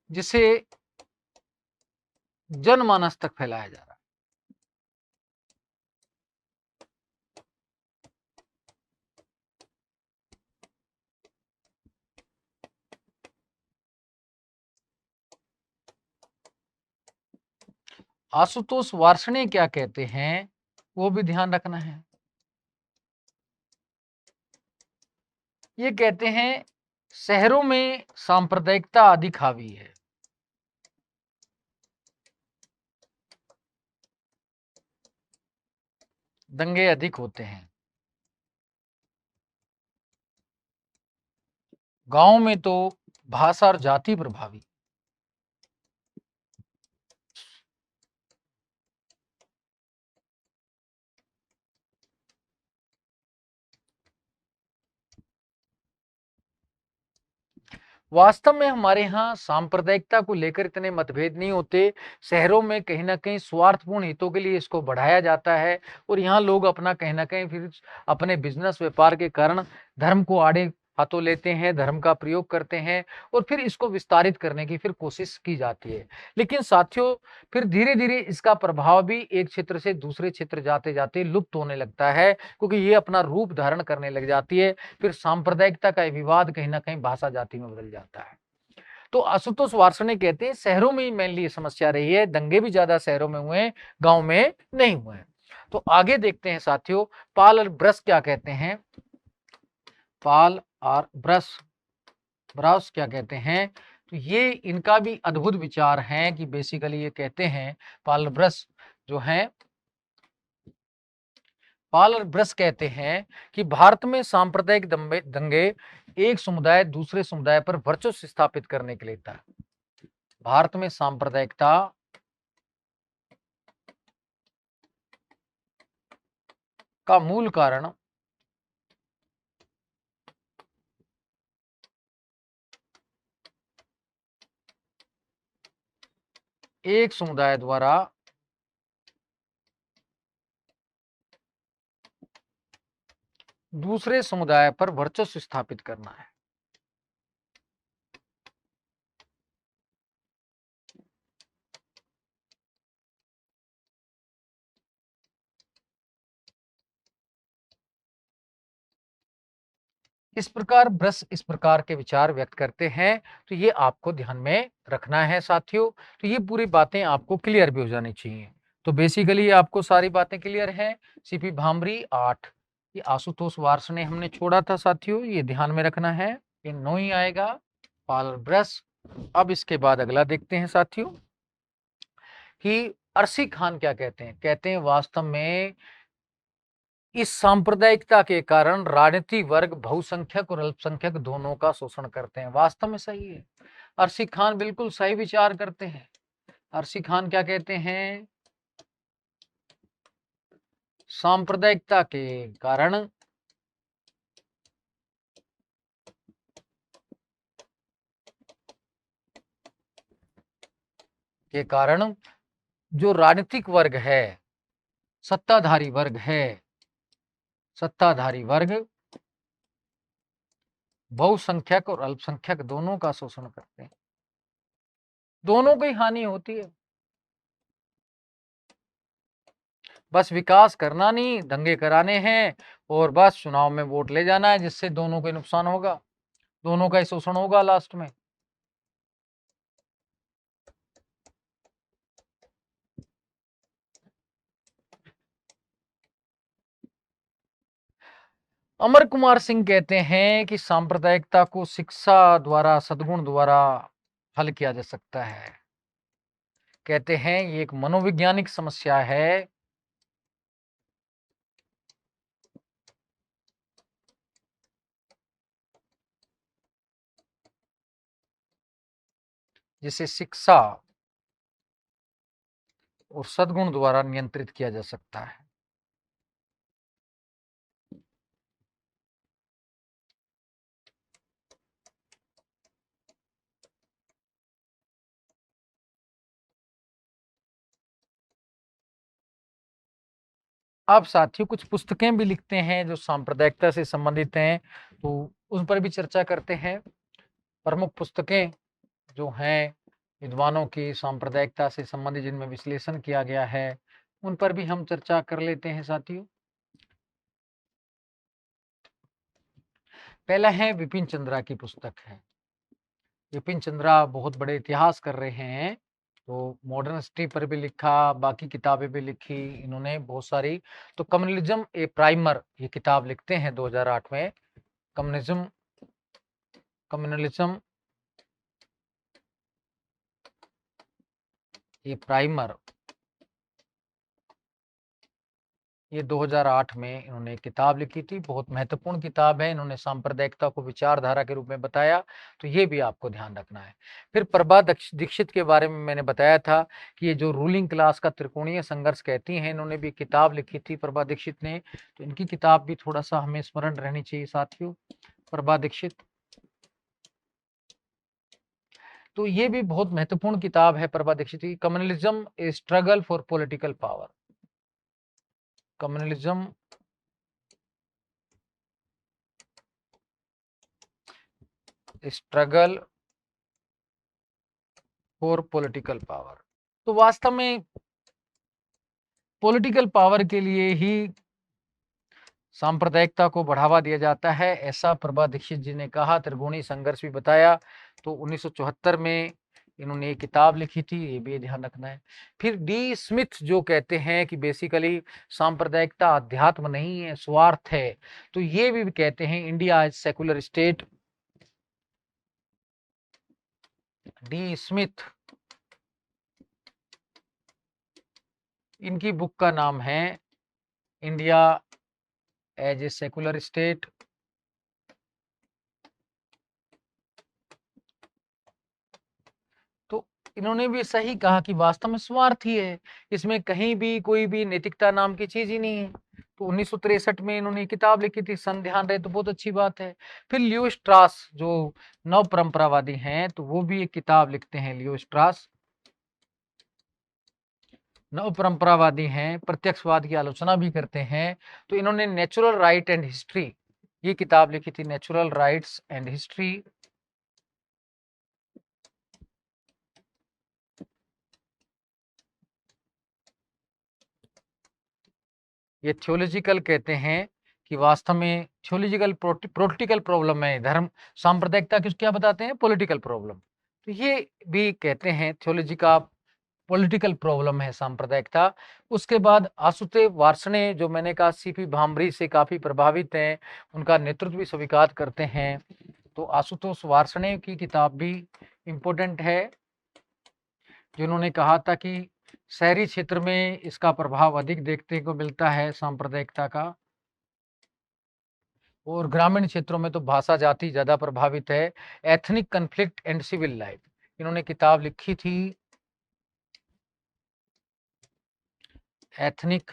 जिसे जनमानस तक फैलाया जा रहा है। आशुतोष वार्ष्णेय क्या कहते हैं वो भी ध्यान रखना है। ये कहते हैं शहरों में सांप्रदायिकता अधिक हावी है, दंगे अधिक होते हैं। गांव में तो भाषा और जाति प्रभावी। वास्तव में हमारे यहाँ सांप्रदायिकता को लेकर इतने मतभेद नहीं होते। शहरों में कहीं ना कहीं स्वार्थपूर्ण हितों के लिए इसको बढ़ाया जाता है और यहाँ लोग अपना कहीं ना कहीं फिर अपने बिजनेस व्यापार के कारण धर्म को आड़े हाथों लेते हैं, धर्म का प्रयोग करते हैं और फिर इसको विस्तारित करने की फिर कोशिश की जाती है। लेकिन साथियों, फिर धीरे-धीरे इसका प्रभाव भी एक क्षेत्र से दूसरे क्षेत्र जाते-जाते लुप्त होने लगता है, क्योंकि ये अपना रूप धारण करने लग जाती है। फिर सांप्रदायिकता का विवाद कहीं न कहीं भाषा जाति में बदल जाता है। तो आशुतोष वार्ष्णेय कहते हैं शहरों में ही मेनली ये समस्या रही है, दंगे भी ज्यादा शहरों में हुए हैं, गाँव में नहीं हुए हैं। तो आगे देखते हैं साथियों, पाल और ब्रश क्या कहते हैं। पाल और ब्रश क्या कहते हैं, तो ये इनका भी अद्भुत विचार है कि बेसिकली ये कहते हैं, पाल और ब्रश जो हैं, पाल और ब्रश कहते हैं कि भारत में सांप्रदायिक दंगे एक समुदाय दूसरे समुदाय पर वर्चस्व स्थापित करने के लिए था। भारत में सांप्रदायिकता का मूल कारण एक समुदाय द्वारा दूसरे समुदाय पर वर्चस्व स्थापित करना है। इस प्रकार ब्रश इस प्रकार के विचार व्यक्त करते हैं, तो ये आपको ध्यान में रखना है साथियों। तो ये पूरी बातें आपको क्लियर भी हो जानी चाहिए। तो बेसिकली आपको सारी बातें क्लियर हैं। सीपी भामरी 8, ये आशुतोष वार्ष्णेय हमने छोड़ा था साथियों, ये ध्यान में रखना है, ये 9 ही आएगा, पाल ब्रश। अब इसके बाद अगला देखते हैं साथियों कि अरसी खान क्या कहते हैं। कहते हैं वास्तव में इस सांप्रदायिकता के कारण राजनीतिक वर्ग बहुसंख्यक और अल्पसंख्यक दोनों का शोषण करते हैं। वास्तव में सही है, अरसी खान बिल्कुल सही विचार करते हैं। अरसी खान क्या कहते हैं, सांप्रदायिकता के कारण जो राजनीतिक वर्ग है, सत्ताधारी वर्ग है, सत्ताधारी वर्ग बहुसंख्यक और अल्पसंख्यक दोनों का शोषण करते हैं, दोनों की हानि होती है। बस विकास करना नहीं, दंगे कराने हैं और बस चुनाव में वोट ले जाना है, जिससे दोनों को नुकसान होगा, दोनों का ही शोषण होगा लास्ट में। अमर कुमार सिंह कहते हैं कि सांप्रदायिकता को शिक्षा द्वारा, सद्गुण द्वारा हल किया जा सकता है। कहते हैं ये एक मनोवैज्ञानिक समस्या है, जिसे शिक्षा और सद्गुण द्वारा नियंत्रित किया जा सकता है। आप साथियों कुछ पुस्तकें भी लिखते हैं जो सांप्रदायिकता से संबंधित हैं, तो उन पर भी चर्चा करते हैं। प्रमुख पुस्तकें जो हैं विद्वानों की सांप्रदायिकता से संबंधित, जिनमें विश्लेषण किया गया है, उन पर भी हम चर्चा कर लेते हैं साथियों। पहला है विपिन चंद्रा की पुस्तक है। विपिन चंद्रा बहुत बड़े इतिहास कर रहे हैं, तो मॉडर्न हिस्ट्री पर भी लिखा, बाकी किताबें भी लिखी इन्होंने बहुत सारी। तो कम्युनलिज्म ए प्राइमर ये किताब लिखते हैं 2008 में। कम्युनिज्म कम्युनलिज्म ये प्राइमर, ये 2008 में इन्होंने किताब लिखी थी, बहुत महत्वपूर्ण किताब है। इन्होंने सांप्रदायिकता को विचारधारा के रूप में बताया, तो ये भी आपको ध्यान रखना है। फिर प्रभा दीक्षित के बारे में मैंने बताया था कि ये जो रूलिंग क्लास का त्रिकोणीय संघर्ष कहती हैं, इन्होंने भी किताब लिखी थी प्रभा दीक्षित ने, तो इनकी किताब भी थोड़ा सा हमें स्मरण रहनी चाहिए साथियों। प्रभा दीक्षित, तो ये भी बहुत महत्वपूर्ण किताब है प्रभा दीक्षित की, communalism A struggle for political power. Communalism struggle for political power. तो वास्तव में पॉलिटिकल पावर के लिए ही सांप्रदायिकता को बढ़ावा दिया जाता है, ऐसा प्रभा दीक्षित जी ने कहा। त्रिकोणीय संघर्ष भी बताया। तो 1974 में इन्होंने एक किताब लिखी थी, ये भी ध्यान रखना है। फिर डी स्मिथ जो कहते हैं कि बेसिकली सांप्रदायिकता अध्यात्म नहीं है, स्वार्थ है। तो ये भी कहते हैं India as secular state. D Smith, इनकी बुक का नाम है India as a secular state. तो इन्होंने भी सही कहा कि वास्तव में स्वार्थ ही है, इसमें कहीं भी कोई भी नैतिकता नाम की चीज ही नहीं है। तो 1963 में इन्होंने किताब लिखी थी, सन ध्यान रहे तो बहुत अच्छी बात है। फिर लियो स्ट्रास जो नव परंपरावादी हैं, तो वो भी एक किताब लिखते हैं। लियो स्ट्रास नव परंपरावादी हैं, प्रत्यक्षवाद की आलोचना भी करते हैं। तो इन्होंने नेचुरल राइट एंड हिस्ट्री ये किताब लिखी थी, नेचुरल राइट्स एंड हिस्ट्री। ये थियोलॉजिकल कहते हैं कि वास्तव में थियोलॉजिकल पॉलिटिकल प्रॉब्लम है धर्म सांप्रदायिकता की, क्या बताते हैं पॉलिटिकल प्रॉब्लम। तो ये भी कहते हैं थियोलॉजी का पॉलिटिकल प्रॉब्लम है सांप्रदायिकता। उसके बाद आशुतोष वार्ष्णेय जो मैंने कहा सीपी भामरी से काफी प्रभावित हैं, उनका नेतृत्व भी स्वीकार करते हैं। तो आशुतोष वार्ष्णेय की किताब भी इम्पोर्टेंट है, जिन्होंने कहा था कि शहरी क्षेत्र में इसका प्रभाव अधिक देखने को मिलता है सांप्रदायिकता का, और ग्रामीण क्षेत्रों में तो भाषा जाति ज्यादा प्रभावित है। Ethnic conflict and civil life इन्होंने किताब लिखी थी, ethnic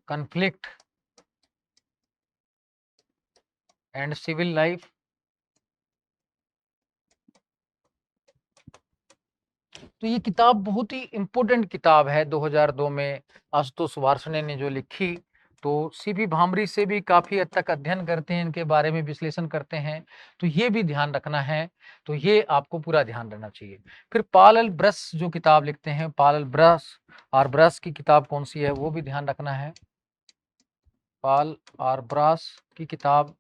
conflict and civil life. तो ये किताब बहुत ही इम्पोर्टेंट किताब है, 2002 में आशुतोष वार्ष्णेय ने जो लिखी। तो सीपी भामरी से भी काफी हद तक अध्ययन करते हैं, इनके बारे में विश्लेषण करते हैं। तो ये भी ध्यान रखना है, तो ये आपको पूरा ध्यान रहना चाहिए। फिर पॉल एल ब्रस जो किताब लिखते हैं, पॉल एल ब्रस और ब्रस की किताब कौन सी है वो भी ध्यान रखना है। पॉल और ब्रस की किताब,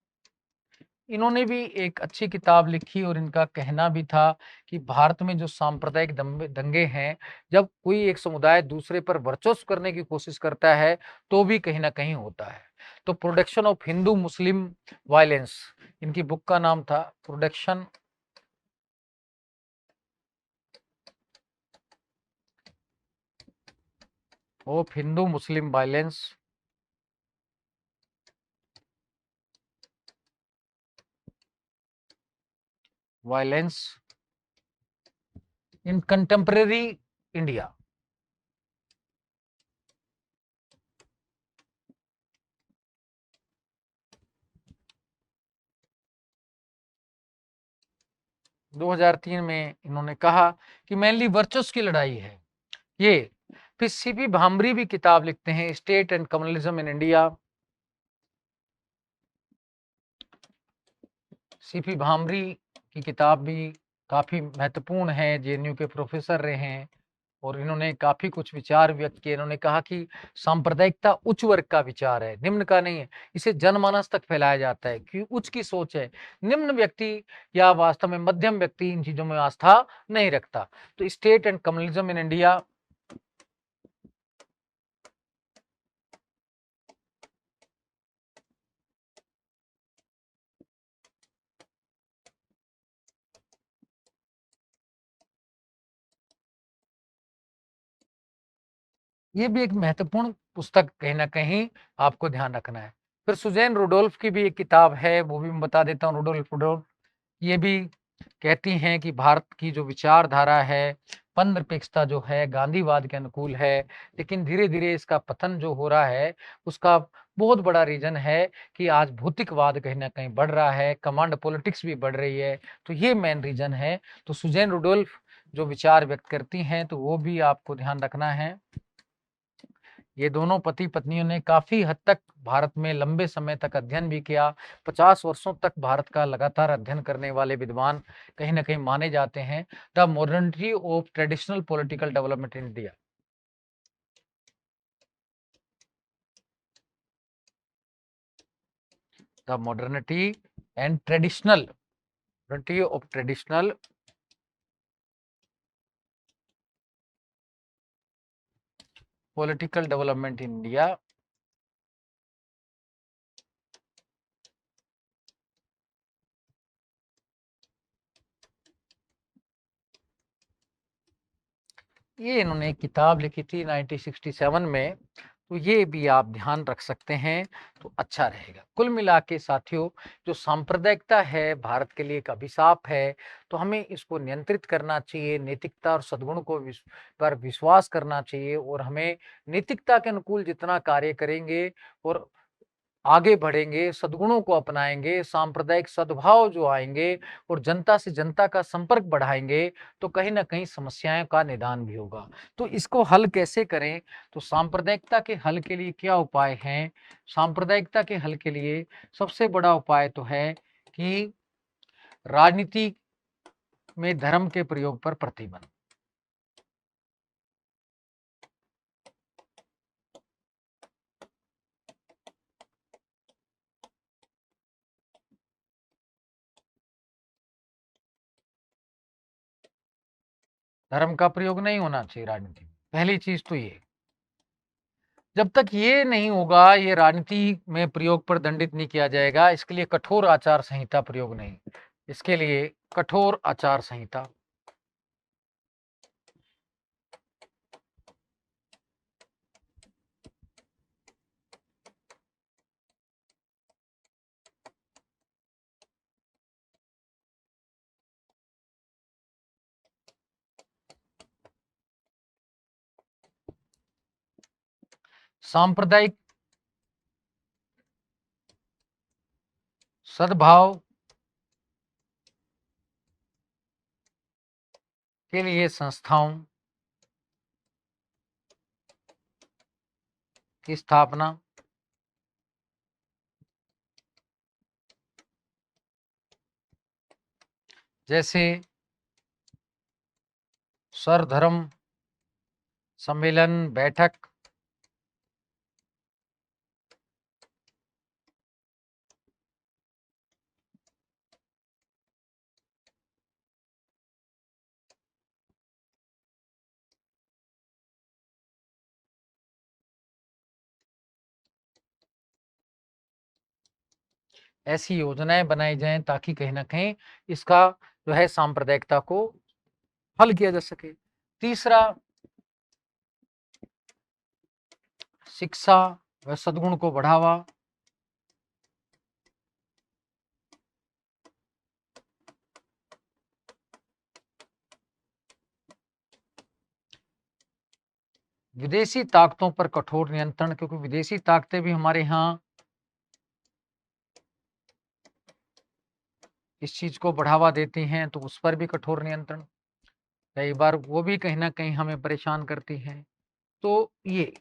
इन्होंने भी एक अच्छी किताब लिखी, और इनका कहना भी था कि भारत में जो सांप्रदायिक दंगे हैं, जब कोई एक समुदाय दूसरे पर वर्चस्व करने की कोशिश करता है तो भी कहीं ना कहीं होता है। तो production of Hindu Muslim violence, इनकी बुक का नाम था production of Hindu Muslim violence in contemporary India. दो 2003 में इन्होंने कहा कि मेनली वर्चस्व की लड़ाई है ये। फिर सीपी भामरी भी किताब लिखते हैं, state and communalism in India. CP bhramari की किताब भी काफी महत्वपूर्ण है, जेएनयू के प्रोफेसर रहे हैं, और इन्होंने काफी कुछ विचार व्यक्त किए। इन्होंने कहा कि सांप्रदायिकता उच्च वर्ग का विचार है, निम्न का नहीं है। इसे जनमानस तक फैलाया जाता है कि उच्च की सोच है, निम्न व्यक्ति या वास्तव में मध्यम व्यक्ति इन चीजों में आस्था नहीं रखता। तो state and communalism in India, ये भी एक महत्वपूर्ण पुस्तक कहीं ना कहीं आपको ध्यान रखना है। फिर सुजैन रुडोल्फ की भी एक किताब है, वो भी मैं बता देता हूँ। रुडोल्फ ये भी कहती हैं कि भारत की जो विचारधारा है, पंथनिरपेक्षता जो है, गांधीवाद के अनुकूल है, लेकिन धीरे धीरे इसका पतन जो हो रहा है, उसका बहुत बड़ा रीजन है कि आज भौतिकवाद कहीं ना कहीं बढ़ रहा है, कमांड पॉलिटिक्स भी बढ़ रही है। तो ये मेन रीजन है। तो सुजैन रुडोल्फ जो विचार व्यक्त करती हैं, तो वो भी आपको ध्यान रखना है। ये दोनों पति पत्नियों ने काफी हद तक भारत में लंबे समय तक अध्ययन भी किया। 50 वर्षों तक भारत का लगातार अध्ययन करने वाले विद्वान कहीं ना कहीं माने जाते हैं। The modernity of traditional political development in India. The modernity and traditional modernity of traditional political development in India. ये इन्होंने एक किताब लिखी थी 1967 में, तो ये भी आप ध्यान रख सकते हैं तो अच्छा रहेगा। कुल मिला के साथियों, जो सांप्रदायिकता है भारत के लिए एक अभिशाप है, तो हमें इसको नियंत्रित करना चाहिए। नैतिकता और सद्गुण को पर विश्वास करना चाहिए, और हमें नैतिकता के अनुकूल जितना कार्य करेंगे और आगे बढ़ेंगे, सद्गुणों को अपनाएंगे, सांप्रदायिक सद्भाव जो आएंगे और जनता से जनता का संपर्क बढ़ाएंगे, तो कहीं ना कहीं समस्याओं का निदान भी होगा। तो इसको हल कैसे करें? तो सांप्रदायिकता के हल के लिए क्या उपाय हैं? सांप्रदायिकता के हल के लिए सबसे बड़ा उपाय तो है कि राजनीति में धर्म के प्रयोग पर प्रतिबंध। धर्म का प्रयोग नहीं होना चाहिए राजनीति में, पहली चीज तो ये। जब तक ये नहीं होगा, ये राजनीति में प्रयोग पर दंडित नहीं किया जाएगा, इसके लिए कठोर आचार संहिता प्रयोग नहीं, इसके लिए कठोर आचार संहिता। सांप्रदायिक सद्भाव के लिए संस्थाओं की स्थापना, जैसे सर्वधर्म सम्मेलन, बैठक, ऐसी योजनाएं बनाई जाएं ताकि कहीं ना कहीं इसका जो है सांप्रदायिकता को हल किया जा सके। तीसरा, शिक्षा व सद्गुण को बढ़ावा। विदेशी ताकतों पर कठोर नियंत्रण, क्योंकि विदेशी ताकतें भी हमारे यहाँ इस चीज को बढ़ावा देती हैं, तो उस पर भी कठोर नियंत्रण। कई बार वो भी कहीं ना कहीं हमें परेशान करती हैं। तो ये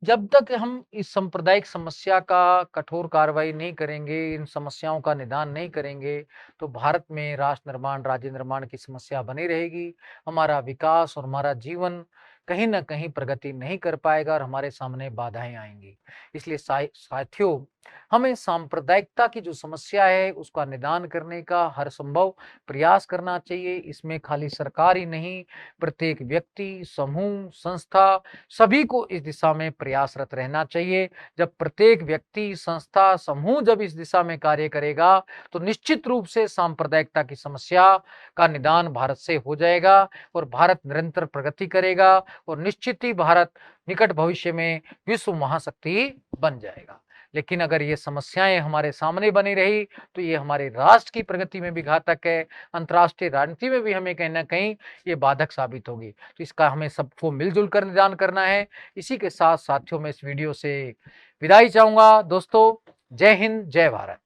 जब तक हम इस सांप्रदायिक समस्या का कठोर कार्रवाई नहीं करेंगे, इन समस्याओं का निदान नहीं करेंगे, तो भारत में राष्ट्र निर्माण, राज्य निर्माण की समस्या बनी रहेगी। हमारा विकास और हमारा जीवन कहीं ना कहीं प्रगति नहीं कर पाएगा और हमारे सामने बाधाएं आएंगी। इसलिए साथियों, हमें सांप्रदायिकता की जो समस्या है उसका निदान करने का हर संभव प्रयास करना चाहिए। इसमें खाली सरकार ही नहीं, प्रत्येक व्यक्ति, समूह, संस्था, सभी को इस दिशा में प्रयासरत रहना चाहिए। जब प्रत्येक व्यक्ति, संस्था, समूह जब इस दिशा में कार्य करेगा, तो निश्चित रूप से सांप्रदायिकता की समस्या का निदान भारत से हो जाएगा और भारत निरंतर प्रगति करेगा और निश्चित ही भारत निकट भविष्य में विश्व महाशक्ति बन जाएगा। लेकिन अगर ये समस्याएं हमारे सामने बनी रही, तो ये हमारे राष्ट्र की प्रगति में भी घातक है, अंतर्राष्ट्रीय राजनीति में भी हमें कहीं ना कहीं ये बाधक साबित होगी। तो इसका हमें सबको मिलजुल कर निदान करना है। इसी के साथ साथियों, मैं इस वीडियो से विदाई चाहूंगा। दोस्तों, जय हिंद, जय भारत।